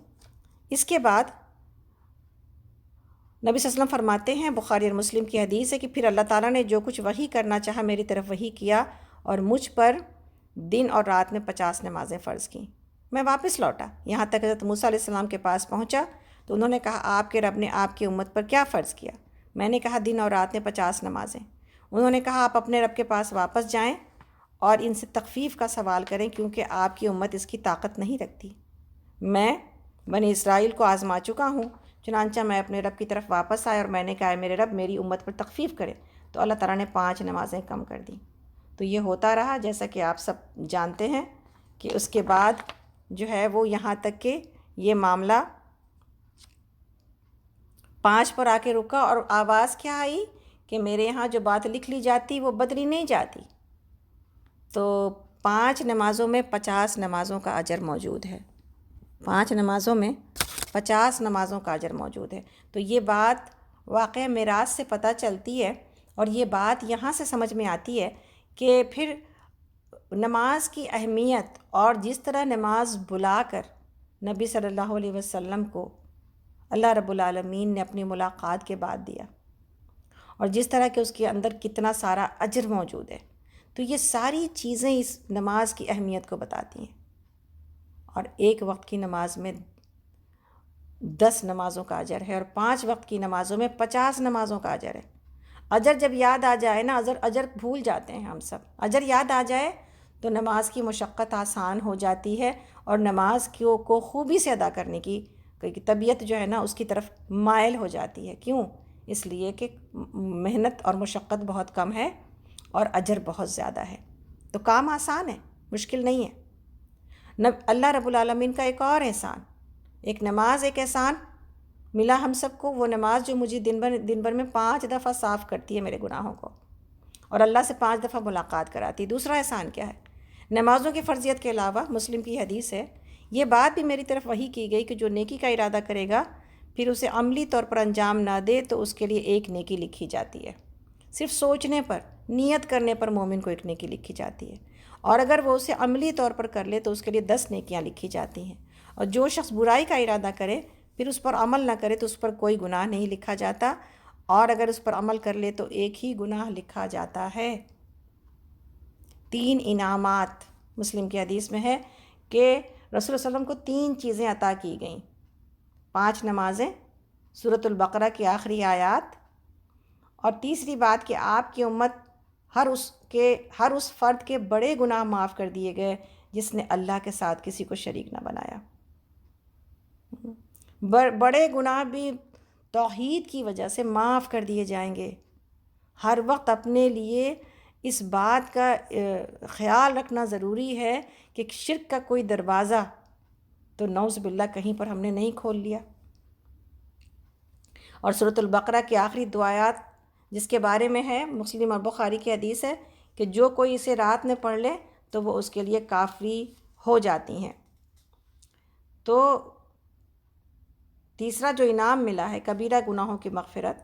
اس کے بعد نبی صلی اللہ علیہ وسلم فرماتے ہیں، بخاری اور مسلم کی حدیث ہے کہ پھر اللہ تعالیٰ نے جو کچھ وحی کرنا چاہا میری طرف وحی کیا اور مجھ پر دن اور رات میں 50 نمازیں فرض کیں. میں واپس لوٹا یہاں تک حضرت موسیٰ علیہ السلام کے پاس پہنچا تو انہوں نے کہا آپ کے رب نے آپ کی امت پر کیا فرض کیا؟ میں نے کہا دن اور رات میں 50 نمازیں. انہوں نے کہا آپ اپنے رب کے پاس واپس جائیں اور ان سے تخفیف کا سوال کریں کیونکہ آپ کی امت اس کی طاقت نہیں رکھتی. میں بنی اسرائیل کو آزما چکا ہوں. چنانچہ میں اپنے رب کی طرف واپس آیا اور میں نے کہا میرے رب میری امت پر تخفیف کرے. تو اللہ تعالیٰ نے 5 نمازیں کم کر دیں. تو یہ ہوتا رہا جیسا کہ آپ سب جانتے ہیں کہ اس کے بعد جو ہے وہ یہاں تک کہ یہ معاملہ 5 پر آ کے رکا اور آواز کیا آئی کہ میرے یہاں جو بات لکھ لی جاتی وہ بدلی نہیں جاتی. تو 5 نمازوں میں 50 نمازوں کا اجر موجود ہے. 5 نمازوں میں 50 نمازوں کا اجر موجود ہے. تو یہ بات واقعہ میراث سے پتہ چلتی ہے اور یہ بات یہاں سے سمجھ میں آتی ہے کہ پھر نماز کی اہمیت اور جس طرح نماز بلا کر نبی صلی اللہ علیہ وسلم کو اللہ رب العالمین نے اپنی ملاقات کے بعد دیا اور جس طرح کہ اس کے اندر کتنا سارا اجر موجود ہے. تو یہ ساری چیزیں اس نماز کی اہمیت کو بتاتی ہیں. اور ایک وقت کی نماز میں 10 نمازوں کا اجر ہے اور 5 وقت کی نمازوں میں 50 نمازوں کا اجر ہے. اجر جب یاد آ جائے نا، اجر بھول جاتے ہیں ہم سب. اجر یاد آ جائے تو نماز کی مشقت آسان ہو جاتی ہے اور نماز کو خوبی سے ادا کرنے کی طبیعت جو ہے نا اس کی طرف مائل ہو جاتی ہے. کیوں؟ اس لیے کہ محنت اور مشقت بہت کم ہے اور اجر بہت زیادہ ہے. تو کام آسان ہے، مشکل نہیں ہے. اللہ رب العالمین کا ایک اور احسان، ایک نماز ایک احسان ملا ہم سب کو. وہ نماز جو مجھے دن بھر میں 5 دفعہ صاف کرتی ہے میرے گناہوں کو اور اللہ سے 5 دفعہ ملاقات کراتی. دوسرا احسان کیا ہے؟ نمازوں کی فرضیت کے علاوہ مسلم کی حدیث ہے، یہ بات بھی میری طرف وحی کی گئی کہ جو نیکی کا ارادہ کرے گا پھر اسے عملی طور پر انجام نہ دے تو اس کے لیے 1 نیکی لکھی جاتی ہے. صرف سوچنے پر، نیت کرنے پر مومن کو 1 نیکی لکھی جاتی ہے اور اگر وہ اسے عملی طور پر کر لے تو اس کے لیے 10 نیکیاں لکھی جاتی ہیں. اور جو شخص برائی کا ارادہ کرے پھر اس پر عمل نہ کرے تو اس پر کوئی گناہ نہیں لکھا جاتا اور اگر اس پر عمل کر لے تو 1 ہی گناہ لکھا جاتا ہے. 3 انعامات مسلم کی حدیث میں ہے کہ رسول اللہ علیہ وسلم کو 3 چیزیں عطا کی گئیں: 5 نمازیں، سورۃ البقرہ کی آخری آیات، اور تیسری بات کہ آپ کی امت ہر اس فرد کے بڑے گناہ معاف کر دیے گئے جس نے اللہ کے ساتھ کسی کو شریک نہ بنایا. بڑے گناہ بھی توحید کی وجہ سے معاف کر دیے جائیں گے. ہر وقت اپنے لیے اس بات کا خیال رکھنا ضروری ہے کہ شرک کا کوئی دروازہ تو نعوذ باللہ کہیں پر ہم نے نہیں کھول لیا۔ اور سورۃ البقرہ کی آخری دو آیات جس کے بارے میں ہے، مسلم اور بخاری کی حدیث ہے کہ جو کوئی اسے رات میں پڑھ لے تو وہ اس کے لیے کافی ہو جاتی ہیں۔ تو تیسرا جو انعام ملا ہے کبیرہ گناہوں کی مغفرت،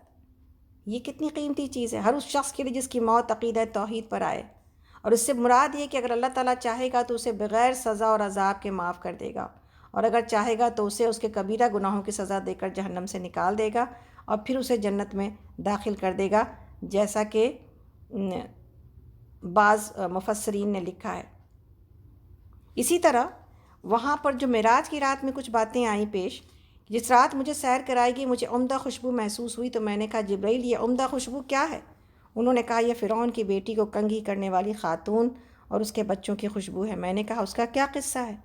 یہ کتنی قیمتی چیز ہے ہر اس شخص کے لیے جس کی موت عقیدہ توحید پر آئے۔ اور اس سے مراد یہ کہ اگر اللہ تعالیٰ چاہے گا تو اسے بغیر سزا اور عذاب کے معاف کر دے گا، اور اگر چاہے گا تو اسے اس کے کبیرہ گناہوں کی سزا دے کر جہنم سے نکال دے گا اور پھر اسے جنت میں داخل کر دے گا، جیسا کہ بعض مفسرین نے لکھا ہے۔ اسی طرح وہاں پر جو معراج کی رات میں کچھ باتیں آئیں پیش، جس رات مجھے سیر کرائی گئی مجھے عمدہ خوشبو محسوس ہوئی، تو میں نے کہا جبرائیل یہ عمدہ خوشبو کیا ہے؟ انہوں نے کہا یہ فرعون کی بیٹی کو کنگھی کرنے والی خاتون اور اس کے بچوں کی خوشبو ہے۔ میں نے کہا اس کا کیا قصہ ہے؟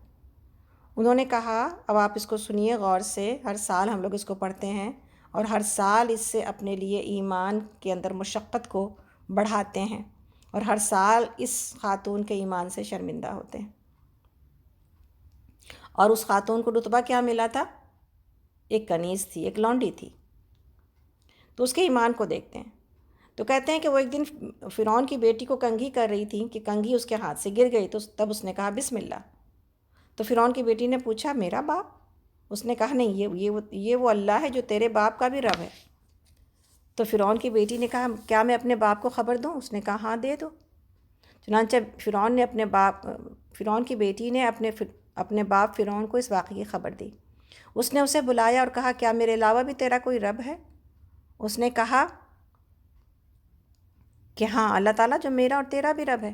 انہوں نے کہا اب آپ اس کو سنیے غور سے، ہر سال ہم لوگ اس کو پڑھتے ہیں اور ہر سال اس سے اپنے لیے ایمان کے اندر مشقت کو بڑھاتے ہیں، اور ہر سال اس خاتون کے ایمان سے شرمندہ ہوتے ہیں۔ اور اس خاتون کو رتبہ کیا ملا تھا؟ ایک کنیز تھی، ایک لونڈی تھی۔ تو اس کے ایمان کو دیکھتے ہیں، تو کہتے ہیں کہ وہ ایک دن فرعون کی بیٹی کو کنگھی کر رہی تھی کہ کنگھی اس کے ہاتھ سے گر گئی، تو تب اس نے کہا بسم اللہ۔ تو فرعون کی بیٹی نے پوچھا میرا باپ؟ اس نے کہا نہیں، یہ وہ اللہ ہے جو تیرے باپ کا بھی رب ہے۔ تو فرعون کی بیٹی نے کہا کیا میں اپنے باپ کو خبر دوں؟ اس نے کہا ہاں دے دو۔ چنانچہ فرعون کی بیٹی نے اپنے باپ فرعون کو اس واقعے کی خبر دی۔ اس نے اسے بلایا اور کہا کیا میرے علاوہ بھی تیرا کوئی رب ہے؟ اس نے کہا کہ ہاں اللہ تعالیٰ جو میرا اور تیرا بھی رب ہے۔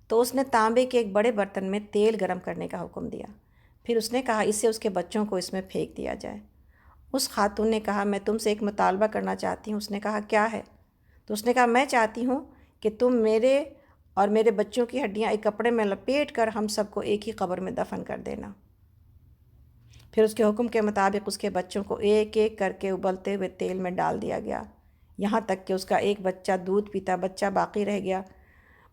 تو اس نے تانبے کے ایک بڑے برتن میں تیل گرم کرنے کا حکم دیا، پھر اس نے کہا اس سے اس کے بچوں کو اس میں پھینک دیا جائے۔ اس خاتون نے کہا میں تم سے ایک مطالبہ کرنا چاہتی ہوں۔ اس نے کہا کیا ہے؟ تو اس نے کہا میں چاہتی ہوں کہ تم میرے اور میرے بچوں کی ہڈیاں ایک کپڑے میں لپیٹ کر ہم سب کو ایک ہی قبر میں دفن کر دینا۔ پھر اس کے حکم کے مطابق اس کے بچوں کو ایک ایک کر کے ابلتے ہوئے تیل میں ڈال دیا گیا، یہاں تک کہ اس کا ایک بچہ دودھ پیتا بچہ باقی رہ گیا۔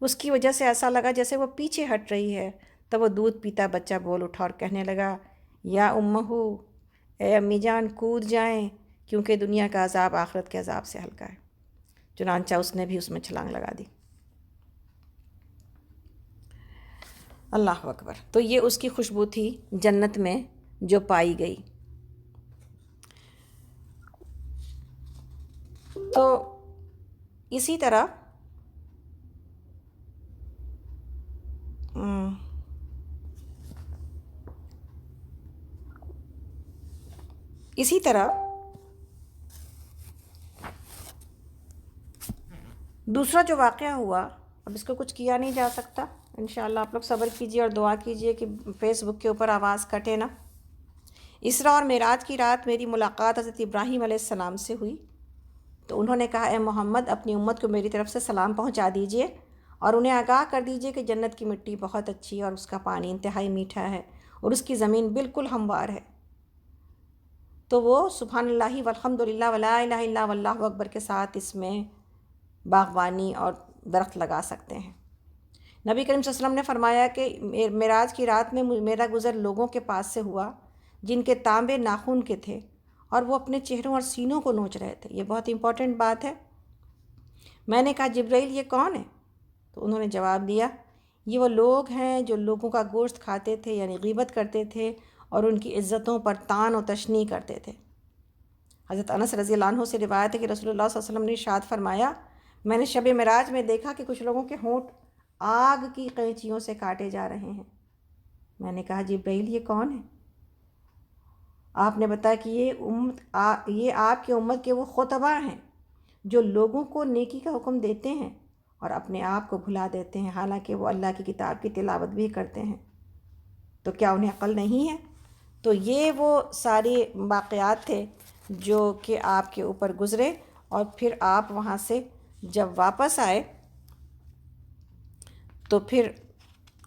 اس کی وجہ سے ایسا لگا جیسے وہ پیچھے ہٹ رہی ہے، تب وہ دودھ پیتا بچہ بول اٹھا اور کہنے لگا یا امہ، اے امی جان کود جائیں، کیونکہ دنیا کا عذاب آخرت کے عذاب سے ہلکا ہے۔ چنانچہ اس نے بھی اس میں چھلانگ لگا دی۔ اللہ اکبر۔ تو یہ اس کی خوشبو تھی جنت میں جو پائی گئی۔ تو اسی طرح دوسرا جو واقعہ ہوا، اب اس کو کچھ کیا نہیں جا سکتا، انشاءاللہ آپ لوگ صبر کیجئے اور دعا کیجئے کہ فیس بک کے اوپر آواز کٹے نا۔ اسراء اور معراج کی رات میری ملاقات حضرت ابراہیم علیہ السلام سے ہوئی، تو انہوں نے کہا اے محمد اپنی امت کو میری طرف سے سلام پہنچا دیجئے اور انہیں آگاہ کر دیجئے کہ جنت کی مٹی بہت اچھی ہے اور اس کا پانی انتہائی میٹھا ہے اور اس کی زمین بالکل ہموار ہے۔ تو وہ سبحان اللہ والحمد للہ ولا الہ الا واللہ اکبر کے ساتھ اس میں باغبانی اور درخت لگا سکتے ہیں۔ نبی کریم صلی اللہ علیہ وسلم نے فرمایا کہ معراج کی رات میں میرا گزر لوگوں کے پاس سے ہوا جن کے تانبے ناخن کے تھے اور وہ اپنے چہروں اور سینوں کو نوچ رہے تھے۔ یہ بہت امپورٹنٹ بات ہے۔ میں نے کہا جبرائیل یہ کون ہے؟ تو انہوں نے جواب دیا یہ وہ لوگ ہیں جو لوگوں کا گوشت کھاتے تھے، یعنی غیبت کرتے تھے اور ان کی عزتوں پر طعن و تشنیع کرتے تھے۔ حضرت انس رضی اللہ عنہ سے روایت ہے کہ رسول اللہ صلی اللہ علیہ وسلم نے ارشاد فرمایا میں نے شب معراج میں دیکھا کہ کچھ لوگوں کے ہونٹ آگ کی قینچیوں سے کاٹے جا رہے ہیں۔ میں نے کہا جبرائیل یہ کون ہے؟ آپ نے بتایا کہ یہ آپ کی امت کے وہ خطبہ ہیں جو لوگوں کو نیکی کا حکم دیتے ہیں اور اپنے آپ کو بھلا دیتے ہیں، حالانکہ وہ اللہ کی کتاب کی تلاوت بھی کرتے ہیں۔ تو کیا انہیں عقل نہیں ہے؟ تو یہ وہ سارے واقعات تھے جو کہ آپ کے اوپر گزرے، اور پھر آپ وہاں سے جب واپس آئے تو پھر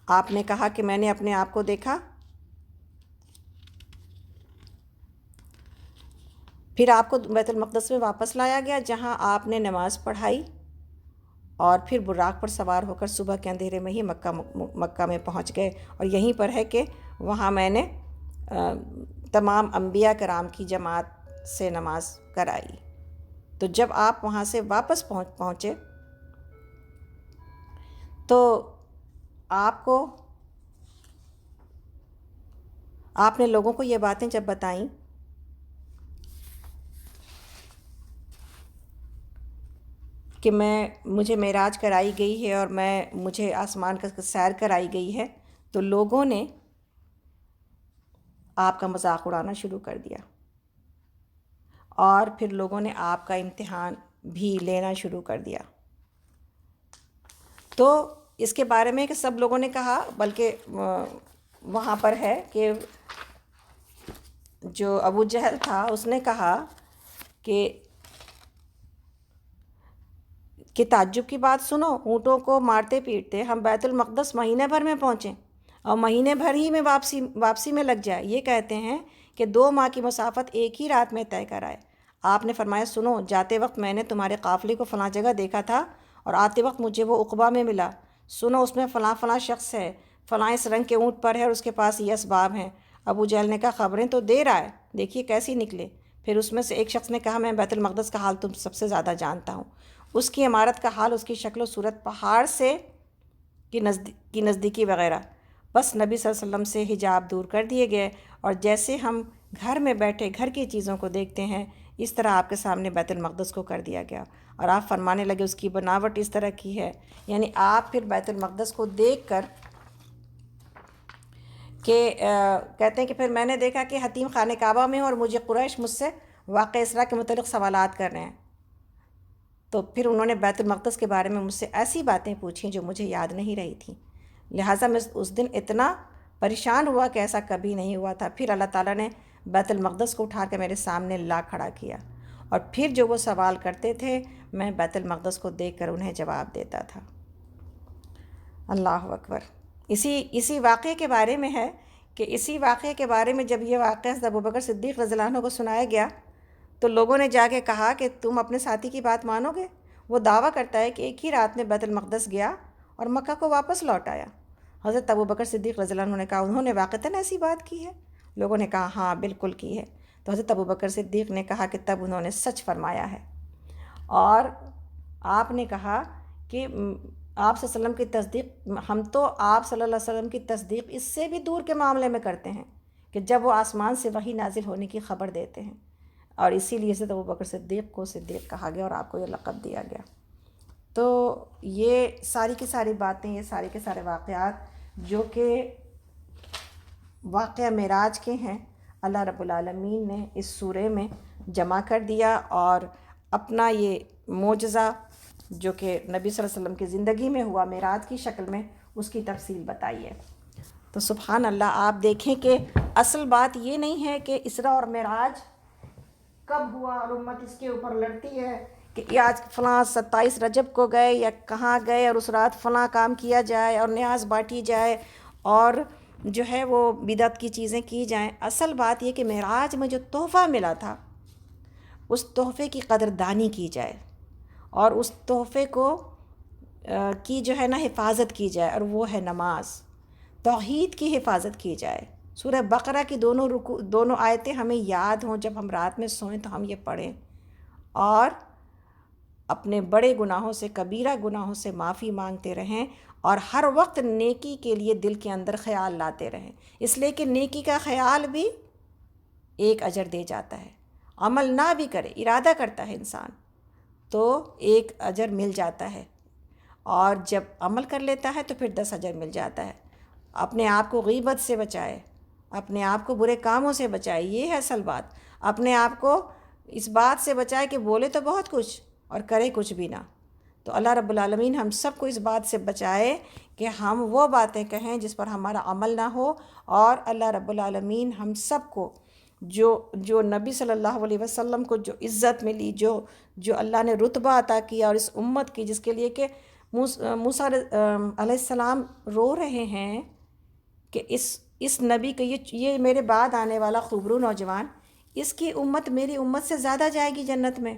آپ نے کہا کہ میں نے اپنے آپ کو دیکھا۔ پھر آپ کو بیت المقدس میں واپس لایا گیا جہاں آپ نے نماز پڑھائی اور پھر براق پر سوار ہو کر صبح کے اندھیرے میں ہی مکہ میں پہنچ گئے، اور یہیں پر ہے کہ وہاں میں نے تمام انبیاء کرام کی جماعت سے نماز کرائی۔ تو جب آپ وہاں سے واپس پہنچے تو آپ نے لوگوں کو یہ باتیں جب بتائیں کہ مجھے معراج کرائی گئی ہے اور مجھے آسمان کا سیر کرائی گئی ہے، تو لوگوں نے آپ کا مذاق اڑانا شروع کر دیا، اور پھر لوگوں نے آپ کا امتحان بھی لینا شروع کر دیا۔ تو اس کے بارے میں کہ سب لوگوں نے کہا، بلکہ وہاں پر ہے کہ جو ابو جہل تھا اس نے کہا کہ تعجب کی بات سنو، اونٹوں کو مارتے پیٹتے ہم بیت المقدس مہینے بھر میں پہنچیں اور مہینے بھر ہی میں واپسی میں لگ جائے، یہ کہتے ہیں کہ 2 ماہ کی مسافت ایک ہی رات میں طے کرائے۔ آپ نے فرمایا سنو، جاتے وقت میں نے تمہارے قافلے کو فلاں جگہ دیکھا تھا اور آتے وقت مجھے وہ عقبہ میں ملا، سنو اس میں فلاں فلاں شخص ہے، فلاں اس رنگ کے اونٹ پر ہے اور اس کے پاس یہ اسباب ہیں۔ ابو جہل نے کہا خبریں تو دے رہا ہے، دیکھیے کیسی نکلے۔ پھر اس میں سے ایک شخص نے کہا میں بیت المقدس کا حال تم سب سے زیادہ جانتا ہوں، اس کی عمارت کا حال، اس کی شکل و صورت پہاڑ سے کی نزدیکی وغیرہ۔ بس نبی صلی اللہ علیہ وسلم سے حجاب دور کر دیے گئے، اور جیسے ہم گھر میں بیٹھے گھر کی چیزوں کو دیکھتے ہیں اس طرح آپ کے سامنے بیت المقدس کو کر دیا گیا، اور آپ فرمانے لگے اس کی بناوٹ اس طرح کی ہے۔ یعنی آپ پھر بیت المقدس کو دیکھ کر کہتے ہیں کہ پھر میں نے دیکھا کہ حتیم خانہ کعبہ میں ہوں اور مجھے قریش مجھ سے واقع اسرا کے متعلق سوالات کر رہے ہیں۔ تو پھر انہوں نے بیت المقدس کے بارے میں مجھ سے ایسی باتیں پوچھیں جو مجھے یاد نہیں رہی تھیں، لہٰذا میں اس دن اتنا پریشان ہوا کہ ایسا کبھی نہیں ہوا تھا۔ پھر اللہ تعالیٰ نے بیت المقدس کو اٹھا کے میرے سامنے لا کھڑا کیا، اور پھر جو وہ سوال کرتے تھے میں بیت المقدس کو دیکھ کر انہیں جواب دیتا تھا۔ اللہ اکبر۔ اسی واقعے کے بارے میں ہے کہ اسی واقعے کے بارے میں جب یہ واقعہ حضرت ابوبکر صدیق رضی اللہ عنہ کو سنایا گیا تو لوگوں نے جا کے کہا کہ تم اپنے ساتھی کی بات مانو گے؟ وہ دعویٰ کرتا ہے کہ ایک ہی رات میں بیت المقدس گیا اور مکہ کو واپس لوٹ آیا۔ حضرت ابوبکر صدیق رضی اللہ عنہ نے کہا انہوں نے واقعتاً ایسی بات کی ہے؟ لوگوں نے کہا ہاں بالکل کی ہے۔ تو حضرت ابوبکر صدیق نے کہا کہ تب انہوں نے سچ فرمایا ہے، اور آپ نے کہا کہ آپ صلی اللہ علیہ وسلم کی تصدیق، ہم تو آپ صلی اللہ علیہ وسلم کی تصدیق اس سے بھی دور کے معاملے میں کرتے ہیں کہ جب وہ آسمان سے وحی نازل ہونے کی خبر دیتے ہیں، اور اسی لیے حضرت ابوبکر صدیق کو صدیق کہا گیا اور آپ کو یہ لقب دیا گیا۔ تو یہ ساری کی ساری باتیں، یہ سارے کے سارے واقعات جو کہ واقعہ معراج کے ہیں، اللہ رب العالمین نے اس سورہ میں جمع کر دیا، اور اپنا یہ معجزہ جو کہ نبی صلی اللہ علیہ وسلم کی زندگی میں ہوا معراج کی شکل میں، اس کی تفصیل بتائی ہے۔ تو سبحان اللہ، آپ دیکھیں کہ اصل بات یہ نہیں ہے کہ اسراء اور معراج کب ہوا اور امت اس کے اوپر لڑتی ہے کہ آج فلاں 27 رجب کو گئے یا کہاں گئے اور اس رات فلاں کام کیا جائے اور نیاز بانٹی جائے اور جو ہے وہ بدعت کی چیزیں کی جائیں۔ اصل بات یہ کہ معراج میں جو تحفہ ملا تھا اس تحفے کی قدردانی کی جائے، اور اس تحفے کی جو ہے نا حفاظت کی جائے، اور وہ ہے نماز، توحید کی حفاظت کی جائے۔ سورہ بقرہ کی دونوں آیتیں ہمیں یاد ہوں، جب ہم رات میں سوئیں تو ہم یہ پڑھیں، اور اپنے بڑے گناہوں سے، کبیرہ گناہوں سے معافی مانگتے رہیں، اور ہر وقت نیکی کے لیے دل کے اندر خیال لاتے رہیں، اس لیے کہ نیکی کا خیال بھی ایک اجر دے جاتا ہے۔ عمل نہ بھی کرے، ارادہ کرتا ہے انسان تو ایک اجر مل جاتا ہے، اور جب عمل کر لیتا ہے تو پھر 10 اجر مل جاتا ہے۔ اپنے آپ کو غیبت سے بچائے، اپنے آپ کو برے کاموں سے بچائے، یہ ہے اصل بات۔ اپنے آپ کو اس بات سے بچائے کہ بولے تو بہت کچھ اور کرے کچھ بھی نہ۔ تو اللہ رب العالمین ہم سب کو اس بات سے بچائے کہ ہم وہ باتیں کہیں جس پر ہمارا عمل نہ ہو، اور اللہ رب العالمین ہم سب کو جو نبی صلی اللہ علیہ وسلم کو جو عزت ملی، جو اللہ نے رتبہ عطا کیا، اور اس امت کی جس کے لیے کہ موسیٰ علیہ السلام رو رہے ہیں کہ اس نبی کے یہ میرے بعد آنے والا خوبرو نوجوان، اس کی امت میری امت سے زیادہ جائے گی جنت میں،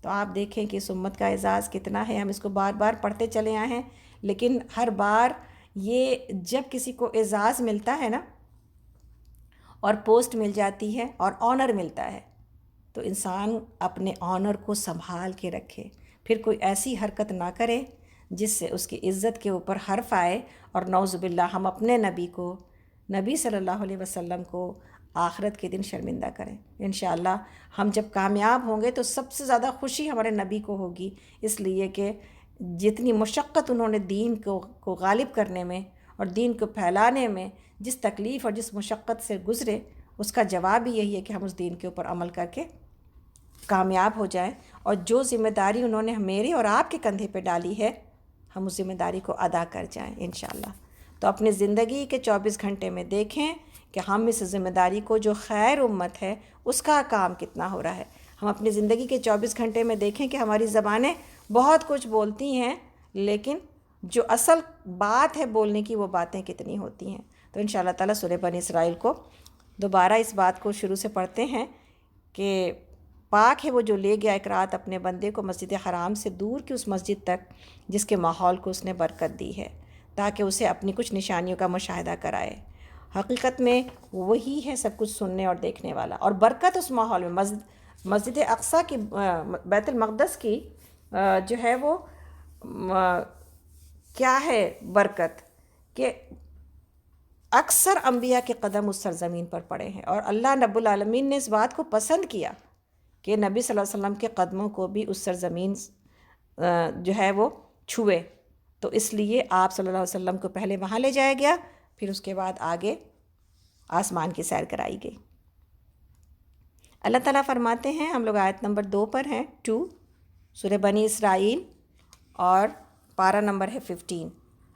تو آپ دیکھیں کہ اس امت کا اعزاز کتنا ہے. ہم اس کو بار بار پڑھتے چلے آئے ہیں، لیکن ہر بار یہ جب کسی کو اعزاز ملتا ہے نا اور پوسٹ مل جاتی ہے اور آنر ملتا ہے، تو انسان اپنے آنر کو سنبھال کے رکھے، پھر کوئی ایسی حرکت نہ کرے جس سے اس کی عزت کے اوپر حرف آئے، اور نعوذ باللہ ہم اپنے نبی کو، نبی صلی اللہ علیہ وسلم کو آخرت کے دن شرمندہ کریں. انشاءاللہ ہم جب کامیاب ہوں گے تو سب سے زیادہ خوشی ہمارے نبی کو ہوگی، اس لیے کہ جتنی مشقت انہوں نے دین کو غالب کرنے میں اور دین کو پھیلانے میں جس تکلیف اور جس مشقت سے گزرے، اس کا جواب ہی یہی ہے کہ ہم اس دین کے اوپر عمل کر کے کامیاب ہو جائیں، اور جو ذمہ داری انہوں نے میرے اور آپ کے کندھے پہ ڈالی ہے ہم اس ذمہ داری کو ادا کر جائیں انشاءاللہ. تو اپنی زندگی کے 24 گھنٹے میں دیکھیں کہ ہم اس ذمہ داری کو، جو خیر امت ہے، اس کا کام کتنا ہو رہا ہے. ہم اپنی زندگی کے 24 گھنٹے میں دیکھیں کہ ہماری زبانیں بہت کچھ بولتی ہیں، لیکن جو اصل بات ہے بولنے کی وہ باتیں کتنی ہوتی ہیں. تو انشاءاللہ تعالیٰ سورہ بنی اسرائیل کو دوبارہ اس بات کو شروع سے پڑھتے ہیں کہ پاک ہے وہ جو لے گیا ایک رات اپنے بندے کو مسجد حرام سے دور کی اس مسجد تک جس کے ماحول کو اس نے برکت دی ہے، تاکہ اسے اپنی کچھ نشانیوں کا مشاہدہ کرائے. حقیقت میں وہی ہے سب کچھ سننے اور دیکھنے والا، اور برکت اس ماحول میں مسجد اقصیٰ کی، بیت المقدس کی جو ہے وہ کیا ہے برکت، کہ اکثر انبیاء کے قدم اس سرزمین پر پڑے ہیں، اور اللہ رب العالمین نے اس بات کو پسند کیا کہ نبی صلی اللہ علیہ وسلم کے قدموں کو بھی اس سرزمین جو ہے وہ چھوئے. تو اس لیے آپ صلی اللہ علیہ وسلم کو پہلے وہاں لے جایا گیا، پھر اس کے بعد آگے آسمان کی سیر کرائی گئی. اللہ تعالیٰ فرماتے ہیں، ہم لوگ آیت نمبر 2 پر ہیں، 2 سورہ بنی اسرائیل، اور پارہ نمبر ہے 15.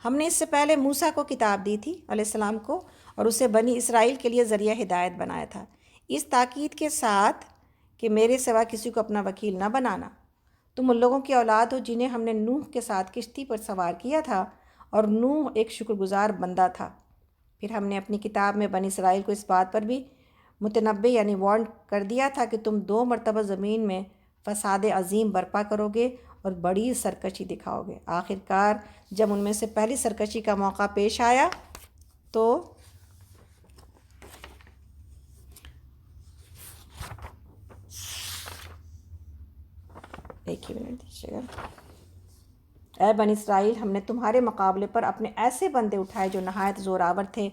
ہم نے اس سے پہلے موسیٰ کو کتاب دی تھی علیہ السلام کو، اور اسے بنی اسرائیل کے لیے ذریعہ ہدایت بنایا تھا، اس تاکید کے ساتھ کہ میرے سوا کسی کو اپنا وکیل نہ بنانا. تم ان لوگوں کی اولاد ہو جنہیں ہم نے نوح کے ساتھ کشتی پر سوار کیا تھا، اور نوح ایک شکر گزار بندہ تھا. پھر ہم نے اپنی کتاب میں بنی اسرائیل کو اس بات پر بھی متنبع یعنی وارن کر دیا تھا کہ تم 2 مرتبہ زمین میں فساد عظیم برپا کرو گے اور بڑی سرکشی دکھاؤ گے. آخرکار جب ان میں سے پہلی سرکشی کا موقع پیش آیا تو ایک ہی منٹ دیجیے گا. اے بنی اسرائیل، ہم نے تمہارے مقابلے پر اپنے ایسے بندے اٹھائے جو نہایت زوراور تھے،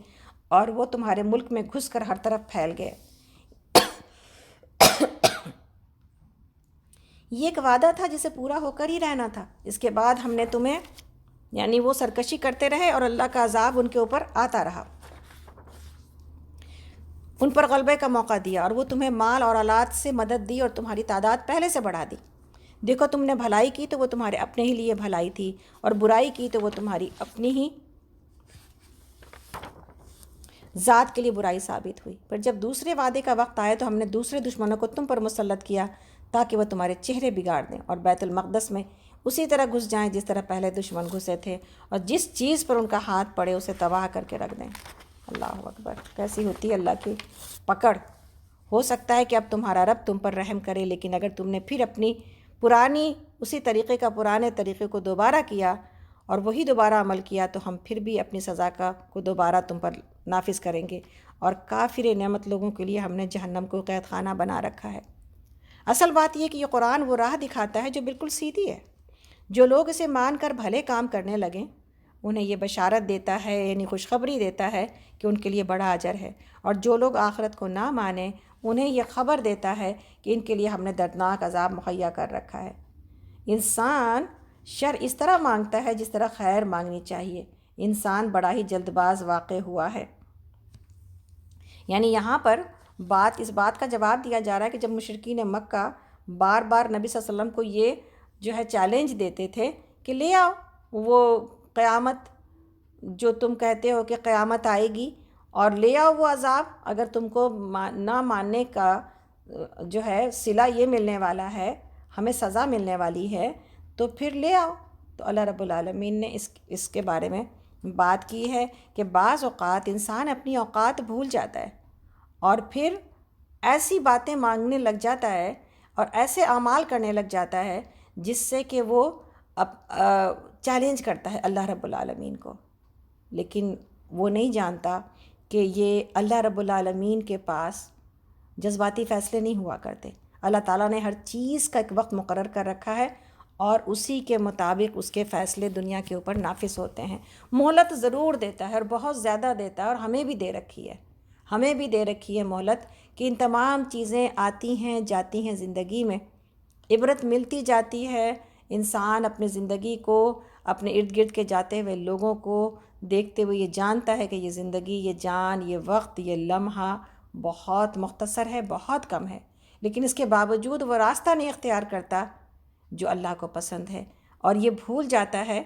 اور وہ تمہارے ملک میں گھس کر ہر طرف پھیل گئے. یہ ایک وعدہ تھا جسے پورا ہو کر ہی رہنا تھا. اس کے بعد ہم نے تمہیں، یعنی وہ سرکشی کرتے رہے اور اللہ کا عذاب ان کے اوپر آتا رہا، ان پر غلبے کا موقع دیا، اور وہ تمہیں مال اور اولاد سے مدد دی اور تمہاری تعداد پہلے سے بڑھا دی. دیکھو تم نے بھلائی کی تو وہ تمہارے اپنے ہی لیے بھلائی تھی، اور برائی کی تو وہ تمہاری اپنی ہی ذات کے لیے برائی ثابت ہوئی. پر جب دوسرے وعدے کا وقت آیا تو ہم نے دوسرے دشمنوں کو تم پر مسلط کیا تاکہ وہ تمہارے چہرے بگاڑ دیں اور بیت المقدس میں اسی طرح گھس جائیں جس طرح پہلے دشمن گھسے تھے، اور جس چیز پر ان کا ہاتھ پڑے اسے تباہ کر کے رکھ دیں. اللہ اکبر، کیسی ہوتی ہے اللہ کی پکڑ. ہو سکتا ہے کہ اب تمہارا رب تم پر رحم کرے، لیکن اگر تم نے پھر اپنی پرانی اسی طریقے کا پرانے طریقے کو دوبارہ کیا اور وہی دوبارہ عمل کیا تو ہم پھر بھی اپنی سزا کو دوبارہ تم پر نافذ کریں گے. اور کافر نعمت لوگوں کے لیے ہم نے جہنم کو قید خانہ بنا رکھا ہے. اصل بات یہ کہ یہ قرآن وہ راہ دکھاتا ہے جو بالکل سیدھی ہے. جو لوگ اسے مان کر بھلے کام کرنے لگیں انہیں یہ بشارت دیتا ہے، یعنی خوشخبری دیتا ہے کہ ان کے لیے بڑا اجر ہے، اور جو لوگ آخرت کو نہ مانیں انہیں یہ خبر دیتا ہے کہ ان کے لیے ہم نے دردناک عذاب مہیا کر رکھا ہے. انسان شر اس طرح مانگتا ہے جس طرح خیر مانگنی چاہیے. انسان بڑا ہی جلد باز واقع ہوا ہے. یعنی یہاں پر اس بات کا جواب دیا جا رہا ہے کہ جب مشرکین مکہ بار بار نبی صلی اللہ علیہ وسلم کو یہ جو ہے چیلنج دیتے تھے کہ لے آؤ وہ قیامت جو تم کہتے ہو کہ قیامت آئے گی، اور لے آؤ وہ عذاب، اگر تم کو نہ ماننے کا جو ہے صلہ یہ ملنے والا ہے، ہمیں سزا ملنے والی ہے، تو پھر لے آؤ. تو اللہ رب العالمین نے اس کے بارے میں بات کی ہے کہ بعض اوقات انسان اپنی اوقات بھول جاتا ہے اور پھر ایسی باتیں مانگنے لگ جاتا ہے. اور ایسے اعمال کرنے لگ جاتا ہے جس سے کہ وہ چیلنج کرتا ہے اللہ رب العالمین کو، لیکن وہ نہیں جانتا کہ یہ اللہ رب العالمین کے پاس جذباتی فیصلے نہیں ہوا کرتے۔ اللہ تعالیٰ نے ہر چیز کا ایک وقت مقرر کر رکھا ہے اور اسی کے مطابق اس کے فیصلے دنیا کے اوپر نافذ ہوتے ہیں۔ مہلت ضرور دیتا ہے اور بہت زیادہ دیتا ہے، اور ہمیں بھی دے رکھی ہے، ہمیں بھی دے رکھی ہے مہلت، کہ ان تمام چیزیں آتی ہیں جاتی ہیں زندگی میں، عبرت ملتی جاتی ہے۔ انسان اپنے زندگی کو، اپنے ارد گرد کے جاتے ہوئے لوگوں کو دیکھتے ہوئے یہ جانتا ہے کہ یہ زندگی، یہ جان، یہ وقت، یہ لمحہ بہت مختصر ہے، بہت کم ہے، لیکن اس کے باوجود وہ راستہ نہیں اختیار کرتا جو اللہ کو پسند ہے، اور یہ بھول جاتا ہے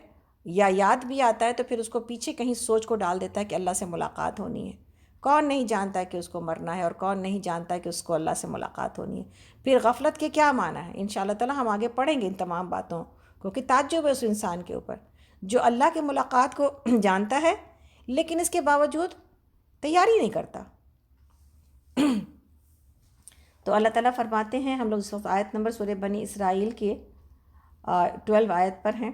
یا یاد بھی آتا ہے تو پھر اس کو پیچھے کہیں سوچ کو ڈال دیتا ہے کہ اللہ سے ملاقات ہونی ہے۔ کون نہیں جانتا ہے کہ اس کو مرنا ہے، اور کون نہیں جانتا ہے کہ اس کو اللہ سے ملاقات ہونی ہے۔ پھر غفلت کے کیا معنی ہے؟ انشاءاللہ تعالیٰ ہم آگے پڑھیں گے ان تمام باتوں کو، کہ تعجب ہے اس انسان کے اوپر جو اللہ کی ملاقات کو جانتا ہے لیکن اس کے باوجود تیاری نہیں کرتا۔ تو اللہ تعالیٰ فرماتے ہیں، ہم لوگ اس وقت آیت نمبر سورہ بنی اسرائیل کے 12 آیت پر ہیں،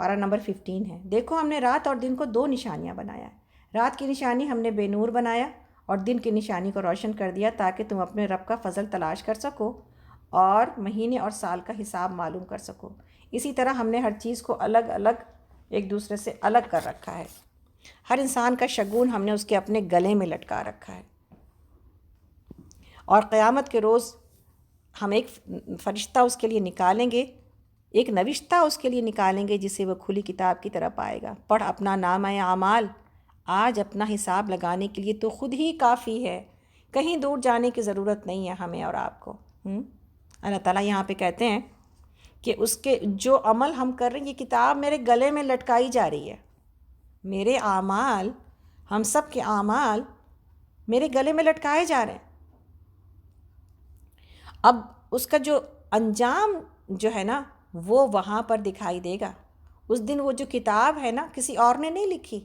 پارہ نمبر 15 ہے۔ دیکھو ہم نے رات اور دن کو 2 نشانیاں بنایا ہے۔ رات کی نشانی ہم نے بے نور بنایا اور دن کی نشانی کو روشن کر دیا تاکہ تم اپنے رب کا فضل تلاش کر سکو اور مہینے اور سال کا حساب معلوم کر سکو۔ اسی طرح ہم نے ہر چیز کو الگ الگ ایک دوسرے سے الگ کر رکھا ہے۔ ہر انسان کا شگون ہم نے اس کے اپنے گلے میں لٹکا رکھا ہے، اور قیامت کے روز ہم ایک فرشتہ اس کے لیے نکالیں گے، ایک نوشتہ اس کے لیے نکالیں گے جسے وہ کھلی کتاب کی طرح پائے گا۔ پڑھ اپنا نامہ اعمال، آج اپنا حساب لگانے کے لیے تو خود ہی کافی ہے، کہیں دور جانے کی ضرورت نہیں ہے ہمیں اور آپ کو۔ اللہ تعالیٰ یہاں پہ کہتے ہیں کہ اس کے جو عمل ہم کر رہے ہیں، یہ کتاب میرے گلے میں لٹکائی جا رہی ہے، میرے اعمال، ہم سب کے اعمال میرے گلے میں لٹکائے جا رہے ہیں۔ اب اس کا جو انجام جو ہے نا وہ وہاں پر دکھائی دے گا۔ اس دن وہ جو کتاب ہے نا کسی اور نے نہیں لکھی،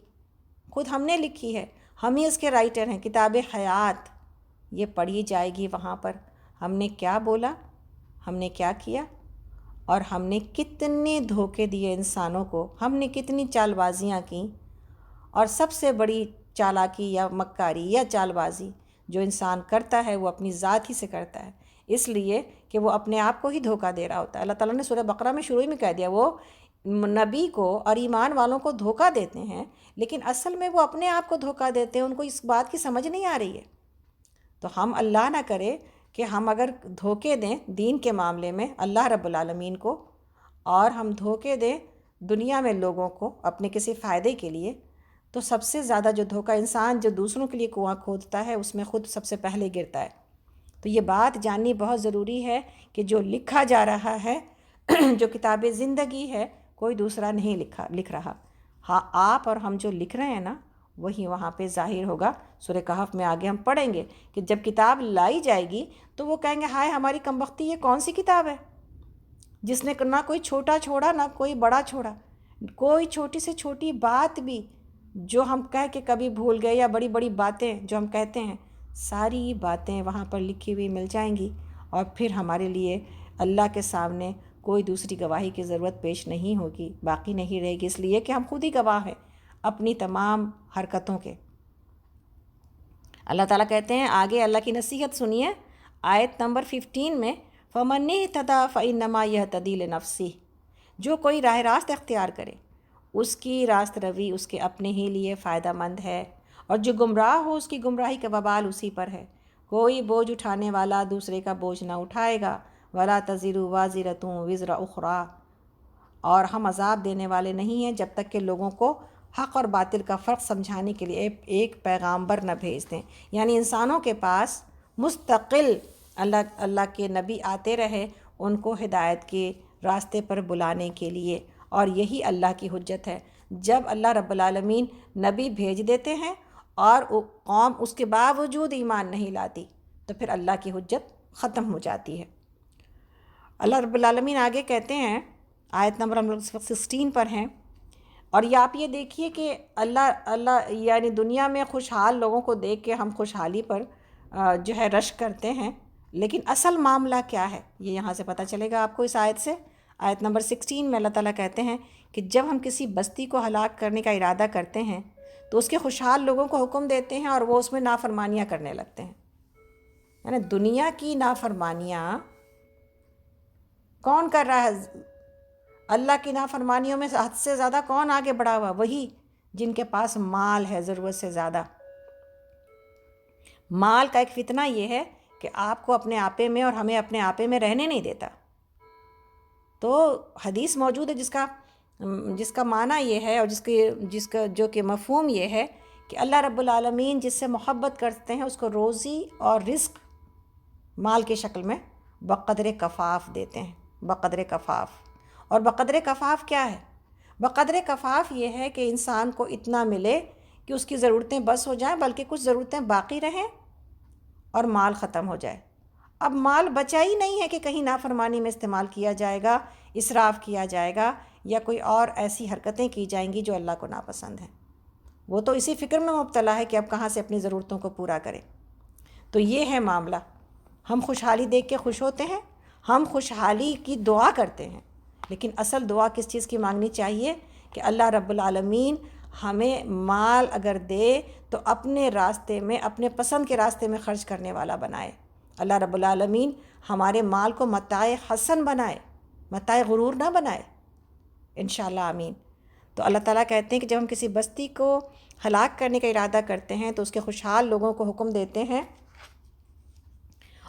خود ہم نے لکھی ہے، ہم ہی اس کے رائٹر ہیں۔ کتاب حیات یہ پڑھی جائے گی وہاں پر، ہم نے کیا بولا، ہم نے کیا کیا، اور ہم نے کتنے دھوکے دیے انسانوں کو، ہم نے کتنی چال بازیاں کیں۔ اور سب سے بڑی چالاکی یا مکاری یا چال بازی جو انسان کرتا ہے وہ اپنی ذات ہی سے کرتا ہے، اس لیے کہ وہ اپنے آپ کو ہی دھوکہ دے رہا ہوتا ہے۔ اللہ تعالیٰ نے سورہ بقرہ میں شروع میں کہہ دیا، وہ نبی کو اور ایمان والوں کو دھوکہ دیتے ہیں، لیکن اصل میں وہ اپنے آپ کو دھوکہ دیتے ہیں، ان کو اس بات کی سمجھ نہیں آ رہی ہے۔ تو ہم اللہ نہ کرے کہ ہم اگر دھوکے دیں دین کے معاملے میں اللہ رب العالمین کو، اور ہم دھوکے دیں دنیا میں لوگوں کو اپنے کسی فائدے کے لیے، تو سب سے زیادہ جو دھوکہ انسان جو دوسروں کے لیے کنواں کھودتا ہے اس میں خود سب سے پہلے گرتا ہے۔ تو یہ بات جاننی بہت ضروری ہے کہ جو لکھا جا رہا ہے جو کتاب زندگی ہے کوئی دوسرا نہیں لکھ رہا، ہاں آپ اور ہم جو لکھ رہے ہیں نا وہی وہاں پہ ظاہر ہوگا۔ سورہ کہف میں آگے ہم پڑھیں گے کہ جب کتاب لائی جائے گی تو وہ کہیں گے ہائے ہماری کمبختی، یہ کون سی کتاب ہے جس نے نہ کوئی چھوٹا چھوڑا نہ کوئی بڑا چھوڑا، کوئی چھوٹی سے چھوٹی بات بھی جو ہم کہہ کے کبھی بھول گئے، یا بڑی بڑی باتیں جو ہم کہتے ہیں، ساری باتیں وہاں پر لکھی ہوئی مل جائیں گی، اور پھر ہمارے لیے اللہ کے سامنے کوئی دوسری گواہی کی ضرورت پیش نہیں ہوگی، باقی نہیں رہے گی، اس لیے کہ ہم خود ہی گواہ ہیں اپنی تمام حرکتوں کے۔ اللہ تعالیٰ کہتے ہیں آگے، اللہ کی نصیحت سنیے آیت نمبر 15 میں، فَمَنِ اهْتَدَىٰ فَإِنَّمَا يَهْتَدِي لِنَفْسِهِ، جو کوئی راہ راست اختیار کرے اس کی راست روی اس کے اپنے ہی لیے فائدہ مند ہے، اور جو گمراہ ہو اس کی گمراہی کا وبال اسی پر ہے۔ کوئی بوجھ اٹھانے والا دوسرے کا بوجھ نہ اٹھائے گا، وَلَا تَزِرُ وَازِرَةٌ وِزْرَ أُخْرَىٰ، اور ہم عذاب دینے والے نہیں ہیں جب تک کہ لوگوں کو حق اور باطل کا فرق سمجھانے کے لیے ایک پیغامبر نہ بھیج دیں۔ یعنی انسانوں کے پاس مستقل اللہ کے نبی آتے رہے ان کو ہدایت کے راستے پر بلانے کے لیے، اور یہی اللہ کی حجت ہے۔ جب اللہ رب العالمین نبی بھیج دیتے ہیں اور قوم اس کے باوجود ایمان نہیں لاتی تو پھر اللہ کی حجت ختم ہو جاتی ہے۔ اللہ رب العالمین آگے کہتے ہیں، آیت نمبر ہم لوگ 16 پر ہیں، اور یہ آپ یہ دیکھیے کہ اللہ یعنی دنیا میں خوشحال لوگوں کو دیکھ کے ہم خوشحالی پر جو ہے رشک کرتے ہیں، لیکن اصل معاملہ کیا ہے یہ یہاں سے پتہ چلے گا آپ کو اس آیت سے۔ آیت نمبر 16 میں اللہ تعالیٰ کہتے ہیں کہ جب ہم کسی بستی کو ہلاک کرنے کا ارادہ کرتے ہیں تو اس کے خوشحال لوگوں کو حکم دیتے ہیں اور وہ اس میں نافرمانیاں کرنے لگتے ہیں۔ یعنی دنیا کی نافرمانیاں کون کر رہا ہے؟ اللہ کی نافرمانیوں میں حد سے زیادہ کون آگے بڑھا ہوا؟ وہی جن کے پاس مال ہے ضرورت سے زیادہ۔ مال کا ایک فتنہ یہ ہے کہ آپ کو اپنے آپے میں اور ہمیں اپنے آپے میں رہنے نہیں دیتا۔ تو حدیث موجود ہے جس کا معنی یہ ہے اور جس کا جو کہ مفہوم یہ ہے کہ اللہ رب العالمین جس سے محبت کرتے ہیں اس کو روزی اور رزق مال کی شکل میں بقدر کفاف دیتے ہیں، بقدر کفاف۔ اور بقدر کفاف کیا ہے؟ بقدر کفاف یہ ہے کہ انسان کو اتنا ملے کہ اس کی ضرورتیں بس ہو جائیں، بلکہ کچھ ضرورتیں باقی رہیں اور مال ختم ہو جائے۔ اب مال بچا ہی نہیں ہے کہ کہیں نافرمانی میں استعمال کیا جائے گا، اسراف کیا جائے گا یا کوئی اور ایسی حرکتیں کی جائیں گی جو اللہ کو ناپسند ہیں۔ وہ تو اسی فکر میں مبتلا ہے کہ اب کہاں سے اپنی ضرورتوں کو پورا کرے۔ تو یہ ہے معاملہ۔ ہم خوشحالی دیکھ کے خوش ہوتے ہیں، ہم خوشحالی کی دعا کرتے ہیں، لیکن اصل دعا کس چیز کی مانگنی چاہیے کہ اللہ رب العالمین ہمیں مال اگر دے تو اپنے راستے میں، اپنے پسند کے راستے میں خرچ کرنے والا بنائے۔ اللہ رب العالمین ہمارے مال کو متاع حسن بنائے، متاع غرور نہ بنائے، انشاءاللہ آمین۔ تو اللہ تعالیٰ کہتے ہیں کہ جب ہم کسی بستی کو ہلاک کرنے کا ارادہ کرتے ہیں تو اس کے خوشحال لوگوں کو حکم دیتے ہیں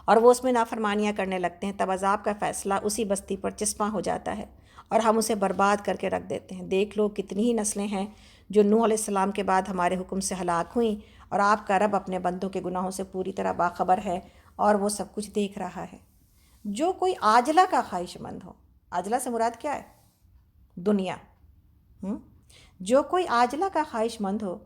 اور وہ اس میں نافرمانیاں کرنے لگتے ہیں، تب عذاب کا فیصلہ اسی بستی پر چسپاں ہو جاتا ہے اور ہم اسے برباد کر کے رکھ دیتے ہیں۔ دیکھ لو کتنی ہی نسلیں ہیں جو نوح علیہ السلام کے بعد ہمارے حکم سے ہلاک ہوئیں، اور آپ کا رب اپنے بندوں کے گناہوں سے پوری طرح باخبر ہے اور وہ سب کچھ دیکھ رہا ہے۔ جو کوئی عاجلہ کا خواہش مند ہو، عاجلہ سے مراد کیا ہے؟ دنیا۔ جو کوئی عاجلہ کا خواہش مند ہو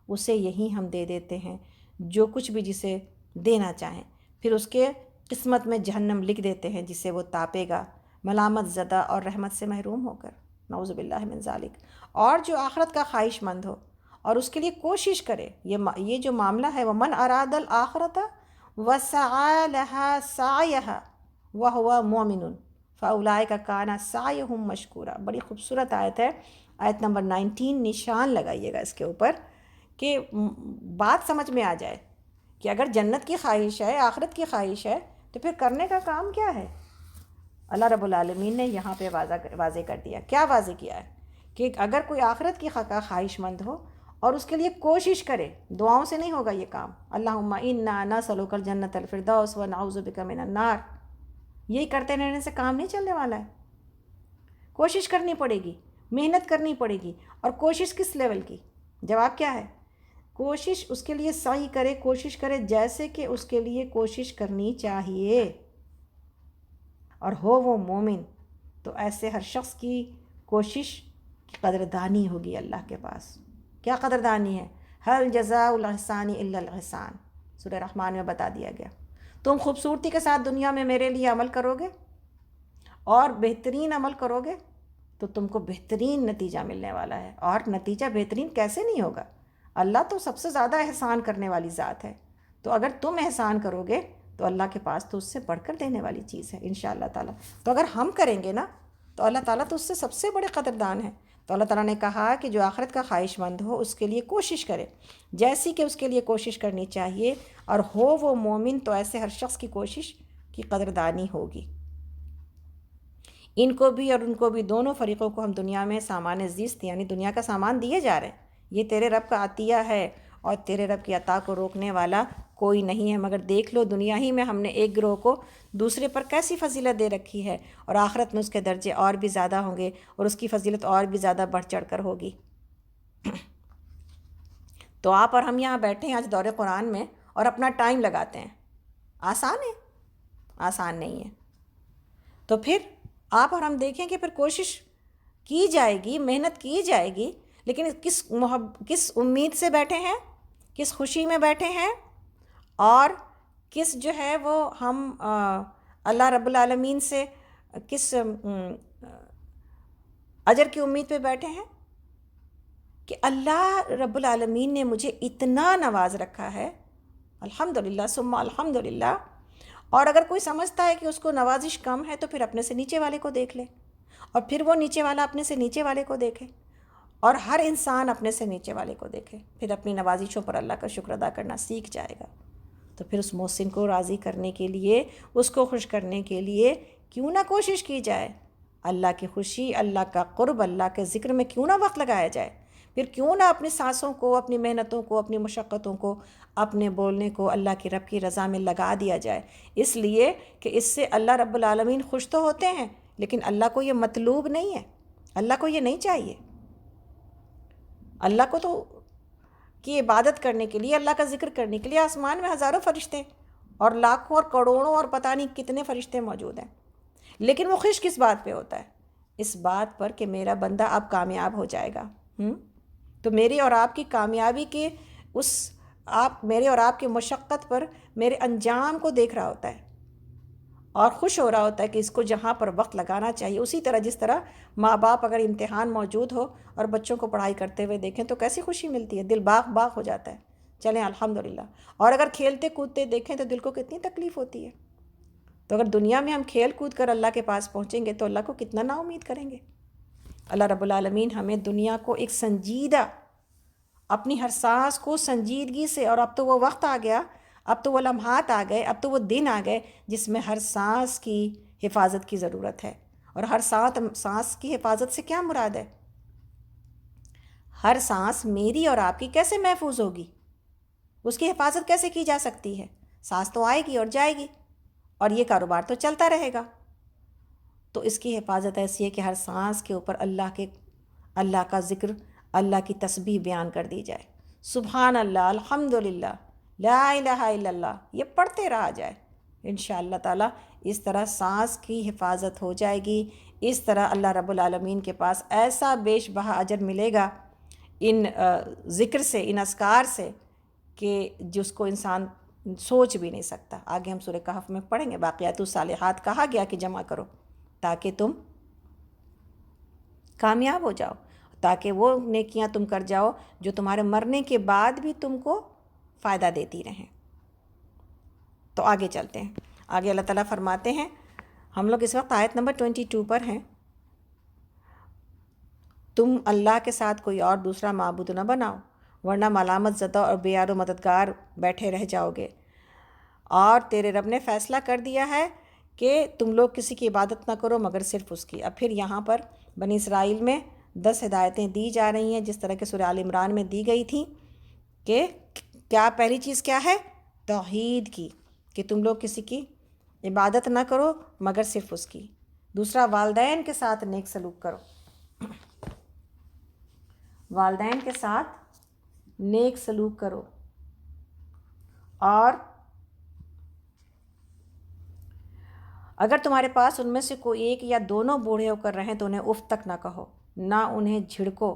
اسے یہی ہم دے دیتے ہیں جو کچھ بھی جسے دینا چاہیں، پھر اس کے قسمت میں جہنم لکھ دیتے ہیں جسے وہ تاپے گا ملامت زدہ اور رحمت سے محروم ہو کر، نعوذ باللہ من ذالک۔ اور جو آخرت کا خواہش مند ہو اور اس کے لیے کوشش کرے، یہ جو معاملہ ہے، وَمَنْ أَرَادَ الْآخِرَةَ وَسَعَى لَهَا سَعْيَهَا وَهُوَ مُؤْمِنٌ فَأُولَٰئِكَ كَانَ سَعْيُهُمْ مَشْكُورًا۔ بڑی خوبصورت آیت ہے، آیت نمبر 19، نشان لگائیے گا اس کے اوپر کہ بات سمجھ میں آ جائے کہ اگر جنت کی خواہش ہے، آخرت کی خواہش ہے، تو پھر کرنے کا کام کیا ہے؟ اللہ رب العالمین نے یہاں پہ واضح کر دیا۔ کیا واضح کیا ہے؟ کہ اگر کوئی آخرت کی خواہش مند ہو اور اس کے لیے کوشش کرے، دعاؤں سے نہیں ہوگا یہ کام، اللہم انا نسألک الجنۃ الفردوس ونعوذ بک من النار، یہی کرتے رہنے سے کام نہیں چلنے والا ہے۔ کوشش کرنی پڑے گی، محنت کرنی پڑے گی۔ اور کوشش کس لیول کی؟ جواب کیا ہے؟ کوشش اس کے لیے سعی کرے، کوشش کرے جیسے کہ اس کے لیے کوشش کرنی چاہیے، اور ہو وہ مومن، تو ایسے ہر شخص کی کوشش کی قدردانی ہوگی اللہ کے پاس۔ کیا قدردانی ہے؟ هل جزاء الاحسان الا الاحسان، سورہ رحمان میں بتا دیا گیا۔ تم خوبصورتی کے ساتھ دنیا میں میرے لیے عمل کرو گے اور بہترین عمل کرو گے تو تم کو بہترین نتیجہ ملنے والا ہے۔ اور نتیجہ بہترین کیسے نہیں ہوگا؟ اللہ تو سب سے زیادہ احسان کرنے والی ذات ہے، تو اگر تم احسان کرو گے تو اللہ کے پاس تو اس سے بڑھ کر دینے والی چیز ہے انشاءاللہ تعالیٰ۔ تو اگر ہم کریں گے نا تو اللہ تعالیٰ تو اس سے سب سے بڑے قدردان ہے۔ تو اللہ تعالیٰ نے کہا کہ جو آخرت کا خواہش مند ہو اس کے لیے کوشش کرے جیسی کہ اس کے لیے کوشش کرنی چاہیے، اور ہو وہ مومن، تو ایسے ہر شخص کی کوشش کی قدردانی ہوگی۔ ان کو بھی اور ان کو بھی، دونوں فریقوں کو ہم دنیا میں سامان زیست یعنی دنیا کا سامان دیے جا رہے ہیں۔ یہ تیرے رب کا عطیہ ہے اور تیرے رب کی عطا کو روکنے والا کوئی نہیں ہے۔ مگر دیکھ لو دنیا ہی میں ہم نے ایک گروہ کو دوسرے پر کیسی فضیلت دے رکھی ہے، اور آخرت میں اس کے درجے اور بھی زیادہ ہوں گے اور اس کی فضیلت اور بھی زیادہ بڑھ چڑھ کر ہوگی۔ تو آپ اور ہم یہاں بیٹھے ہیں آج دور قرآن میں اور اپنا ٹائم لگاتے ہیں، آسان ہے؟ آسان نہیں ہے۔ تو پھر آپ اور ہم دیکھیں کہ پھر کوشش کی جائے گی، محنت کی جائے گی، لیکن کس امید سے بیٹھے ہیں، کس خوشی میں بیٹھے ہیں، اور کس جو ہے وہ ہم اللہ رب العالمین سے کس اجر کی امید پہ بیٹھے ہیں کہ اللہ رب العالمین نے مجھے اتنا نواز رکھا ہے، الحمدللہ ثم الحمدللہ، اور اگر کوئی سمجھتا ہے کہ اس کو نوازش کم ہے تو پھر اپنے سے نیچے والے کو دیکھ لے، اور پھر وہ نیچے والا اپنے سے نیچے والے کو دیکھے، اور ہر انسان اپنے سے نیچے والے کو دیکھے، پھر اپنی نوازشوں پر اللہ کا شکر ادا کرنا سیکھ جائے گا۔ تو پھر اس محسن کو راضی کرنے کے لیے، اس کو خوش کرنے کے لیے کیوں نہ کوشش کی جائے، اللہ کی خوشی، اللہ کا قرب، اللہ کے ذکر میں کیوں نہ وقت لگایا جائے، پھر کیوں نہ اپنی سانسوں کو، اپنی محنتوں کو، اپنی مشقتوں کو، اپنے بولنے کو اللہ کی رب کی رضا میں لگا دیا جائے، اس لیے کہ اس سے اللہ رب العالمین خوش تو ہوتے ہیں، لیکن اللہ کو یہ مطلوب نہیں ہے، اللہ کو یہ نہیں چاہیے۔ اللہ کو تو کی عبادت کرنے کے لیے، اللہ کا ذکر کرنے کے لیے آسمان میں ہزاروں فرشتے اور لاکھوں اور کروڑوں اور پتہ نہیں کتنے فرشتے موجود ہیں، لیکن وہ خوش کس بات پہ ہوتا ہے؟ اس بات پر کہ میرا بندہ اب کامیاب ہو جائے گا۔ تو میری اور آپ کی کامیابی کے میرے اور آپ کی مشقت پر میرے انجام کو دیکھ رہا ہوتا ہے اور خوش ہو رہا ہوتا ہے کہ اس کو جہاں پر وقت لگانا چاہیے، اسی طرح جس طرح ماں باپ اگر امتحان موجود ہو اور بچوں کو پڑھائی کرتے ہوئے دیکھیں تو کیسی خوشی ملتی ہے، دل باغ باغ ہو جاتا ہے، چلیں الحمدللہ۔ اور اگر کھیلتے کودتے دیکھیں تو دل کو کتنی تکلیف ہوتی ہے۔ تو اگر دنیا میں ہم کھیل کود کر اللہ کے پاس پہنچیں گے تو اللہ کو کتنا نا امید کریں گے۔ اللہ رب العالمین ہمیں دنیا کو ایک سنجیدہ، اپنی ہر سانس کو سنجیدگی سے، اور اب تو وہ وقت آ گیا، اب تو وہ لمحات آ گئے، اب تو وہ دن آ گئے جس میں ہر سانس کی حفاظت کی ضرورت ہے۔ اور ہر سانس کی حفاظت سے کیا مراد ہے؟ ہر سانس میری اور آپ کی کیسے محفوظ ہوگی؟ اس کی حفاظت کیسے کی جا سکتی ہے؟ سانس تو آئے گی اور جائے گی، اور یہ کاروبار تو چلتا رہے گا۔ تو اس کی حفاظت ایسی ہے کہ ہر سانس کے اوپر اللہ کا ذکر، اللہ کی تسبیح بیان کر دی جائے، سبحان اللہ، الحمدللہ، لا الہ الا اللہ، یہ پڑھتے رہا جائے۔ انشاءاللہ تعالیٰ اس طرح سانس کی حفاظت ہو جائے گی، اس طرح اللہ رب العالمین کے پاس ایسا بیش بہا اجر ملے گا ان ذکر سے، ان اذکار سے، کہ جس کو انسان سوچ بھی نہیں سکتا۔ آگے ہم سورہ کہف میں پڑھیں گے، باقیات الصالحات کہا گیا کہ جمع کرو تاکہ تم کامیاب ہو جاؤ، تاکہ وہ نیکیاں تم کر جاؤ جو تمہارے مرنے کے بعد بھی تم کو فائدہ دیتی رہیں۔ تو آگے چلتے ہیں، آگے اللہ تعالیٰ فرماتے ہیں، ہم لوگ اس وقت آیت نمبر 22 پر ہیں، تم اللہ کے ساتھ کوئی اور دوسرا معبود نہ بناؤ ورنہ ملامت زدہ اور بے یار و مددگار بیٹھے رہ جاؤ گے، اور تیرے رب نے فیصلہ کر دیا ہے کہ تم لوگ کسی کی عبادت نہ کرو مگر صرف اس کی۔ اب پھر یہاں پر بنی اسرائیل میں 10 ہدایتیں دی جا رہی ہیں جس طرح کہ سورہ آل عمران میں دی گئی تھیں، کہ کیا پہلی چیز کیا ہے؟ توحید کی، کہ تم لوگ کسی کی عبادت نہ کرو مگر صرف اس کی۔ دوسرا، والدین کے ساتھ نیک سلوک کرو، والدین کے ساتھ نیک سلوک کرو، اور اگر تمہارے پاس ان میں سے کوئی ایک یا دونوں بوڑھے ہو کر رہیں تو انہیں اف تک نہ کہو، نہ انہیں جھڑکو،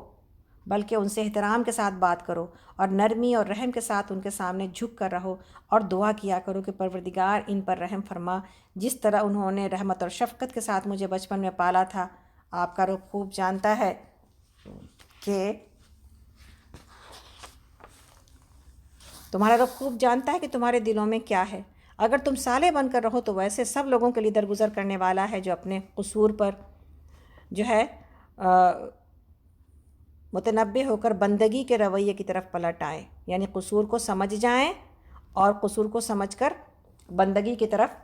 بلکہ ان سے احترام کے ساتھ بات کرو اور نرمی اور رحم کے ساتھ ان کے سامنے جھک کر رہو، اور دعا کیا کرو کہ پروردگار ان پر رحم فرما جس طرح انہوں نے رحمت اور شفقت کے ساتھ مجھے بچپن میں پالا تھا۔ آپ کا رب خوب جانتا ہے کہ تمہارا رب خوب جانتا ہے کہ تمہارے دلوں میں کیا ہے۔ اگر تم صالح بن کر رہو تو ویسے سب لوگوں کے لیے درگزر کرنے والا ہے جو اپنے قصور پر جو ہے متنبہ ہو کر بندگی کے رویے کی طرف پلٹ آئے، یعنی قصور کو سمجھ جائیں اور قصور کو سمجھ کر بندگی کی طرف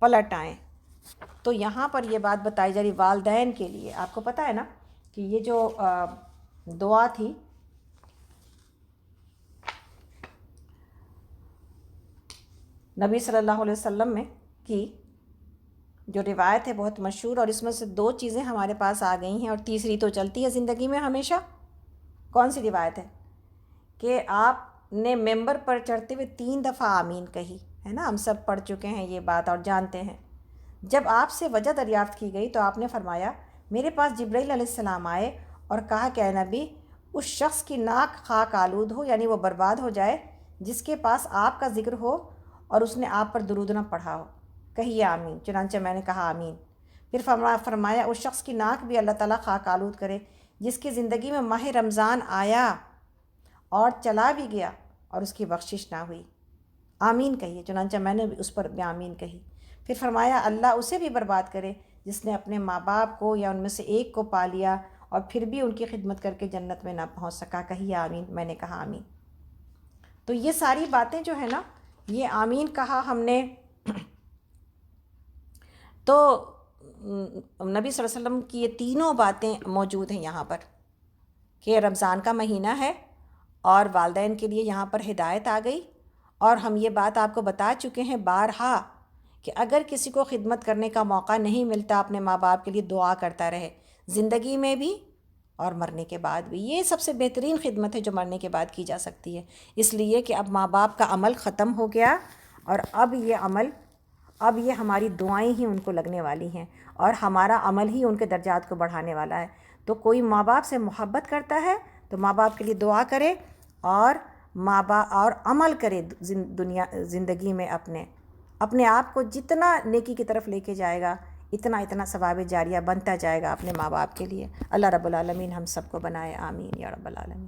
پلٹ آئیں۔ تو یہاں پر یہ بات بتائی جا رہی والدین کے لیے۔ آپ کو پتہ ہے نا کہ یہ جو دعا تھی نبی صلی اللہ علیہ وسلم میں کی جو روایت ہے بہت مشہور، اور اس میں سے 2 چیزیں ہمارے پاس آ گئی ہیں اور تیسری تو چلتی ہے زندگی میں ہمیشہ۔ کون سی روایت ہے؟ کہ آپ نے ممبر پر چڑھتے ہوئے 3 دفعہ آمین کہی ہے نا، ہم سب پڑھ چکے ہیں یہ بات اور جانتے ہیں۔ جب آپ سے وجہ دریافت کی گئی تو آپ نے فرمایا، میرے پاس جبرائیل علیہ السلام آئے اور کہا کہ اے نبی، اس شخص کی ناک خاک آلود ہو، یعنی وہ برباد ہو جائے، جس کے پاس آپ کا ذکر ہو اور اس نے آپ پر درود نہ پڑھا ہو، کہیے آمین۔ چنانچہ میں نے کہا آمین۔ پھر فرمایا اس شخص کی ناک بھی اللہ تعالیٰ خاک آلود کرے جس کی زندگی میں ماہ رمضان آیا اور چلا بھی گیا اور اس کی بخشش نہ ہوئی، آمین کہیے۔ چنانچہ میں نے بھی اس پر بھی آمین کہی۔ پھر فرمایا اللہ اسے بھی برباد کرے جس نے اپنے ماں باپ کو یا ان میں سے ایک کو پا لیا اور پھر بھی ان کی خدمت کر کے جنت میں نہ پہنچ سکا. کہیے آمین. میں نے کہا آمین. تو یہ ساری باتیں جو ہے نا، یہ آمین کہا ہم نے تو نبی صلی اللہ علیہ وسلم کی یہ تینوں باتیں موجود ہیں یہاں پر کہ رمضان کا مہینہ ہے اور والدین کے لیے یہاں پر ہدایت آ گئی. اور ہم یہ بات آپ کو بتا چکے ہیں بارہا کہ اگر کسی کو خدمت کرنے کا موقع نہیں ملتا اپنے ماں باپ کے لیے دعا کرتا رہے، زندگی میں بھی اور مرنے کے بعد بھی. یہ سب سے بہترین خدمت ہے جو مرنے کے بعد کی جا سکتی ہے، اس لیے کہ اب ماں باپ کا عمل ختم ہو گیا اور اب یہ ہماری دعائیں ہی ان کو لگنے والی ہیں اور ہمارا عمل ہی ان کے درجات کو بڑھانے والا ہے. تو کوئی ماں باپ سے محبت کرتا ہے تو ماں باپ کے لیے دعا کرے اور ماں باپ اور عمل کرے زندگی میں اپنے آپ کو جتنا نیکی کی طرف لے کے جائے گا اتنا ثواب جاریہ بنتا جائے گا اپنے ماں باپ کے لیے. اللہ رب العالمین ہم سب کو بنائے. آمین یا رب العالمین.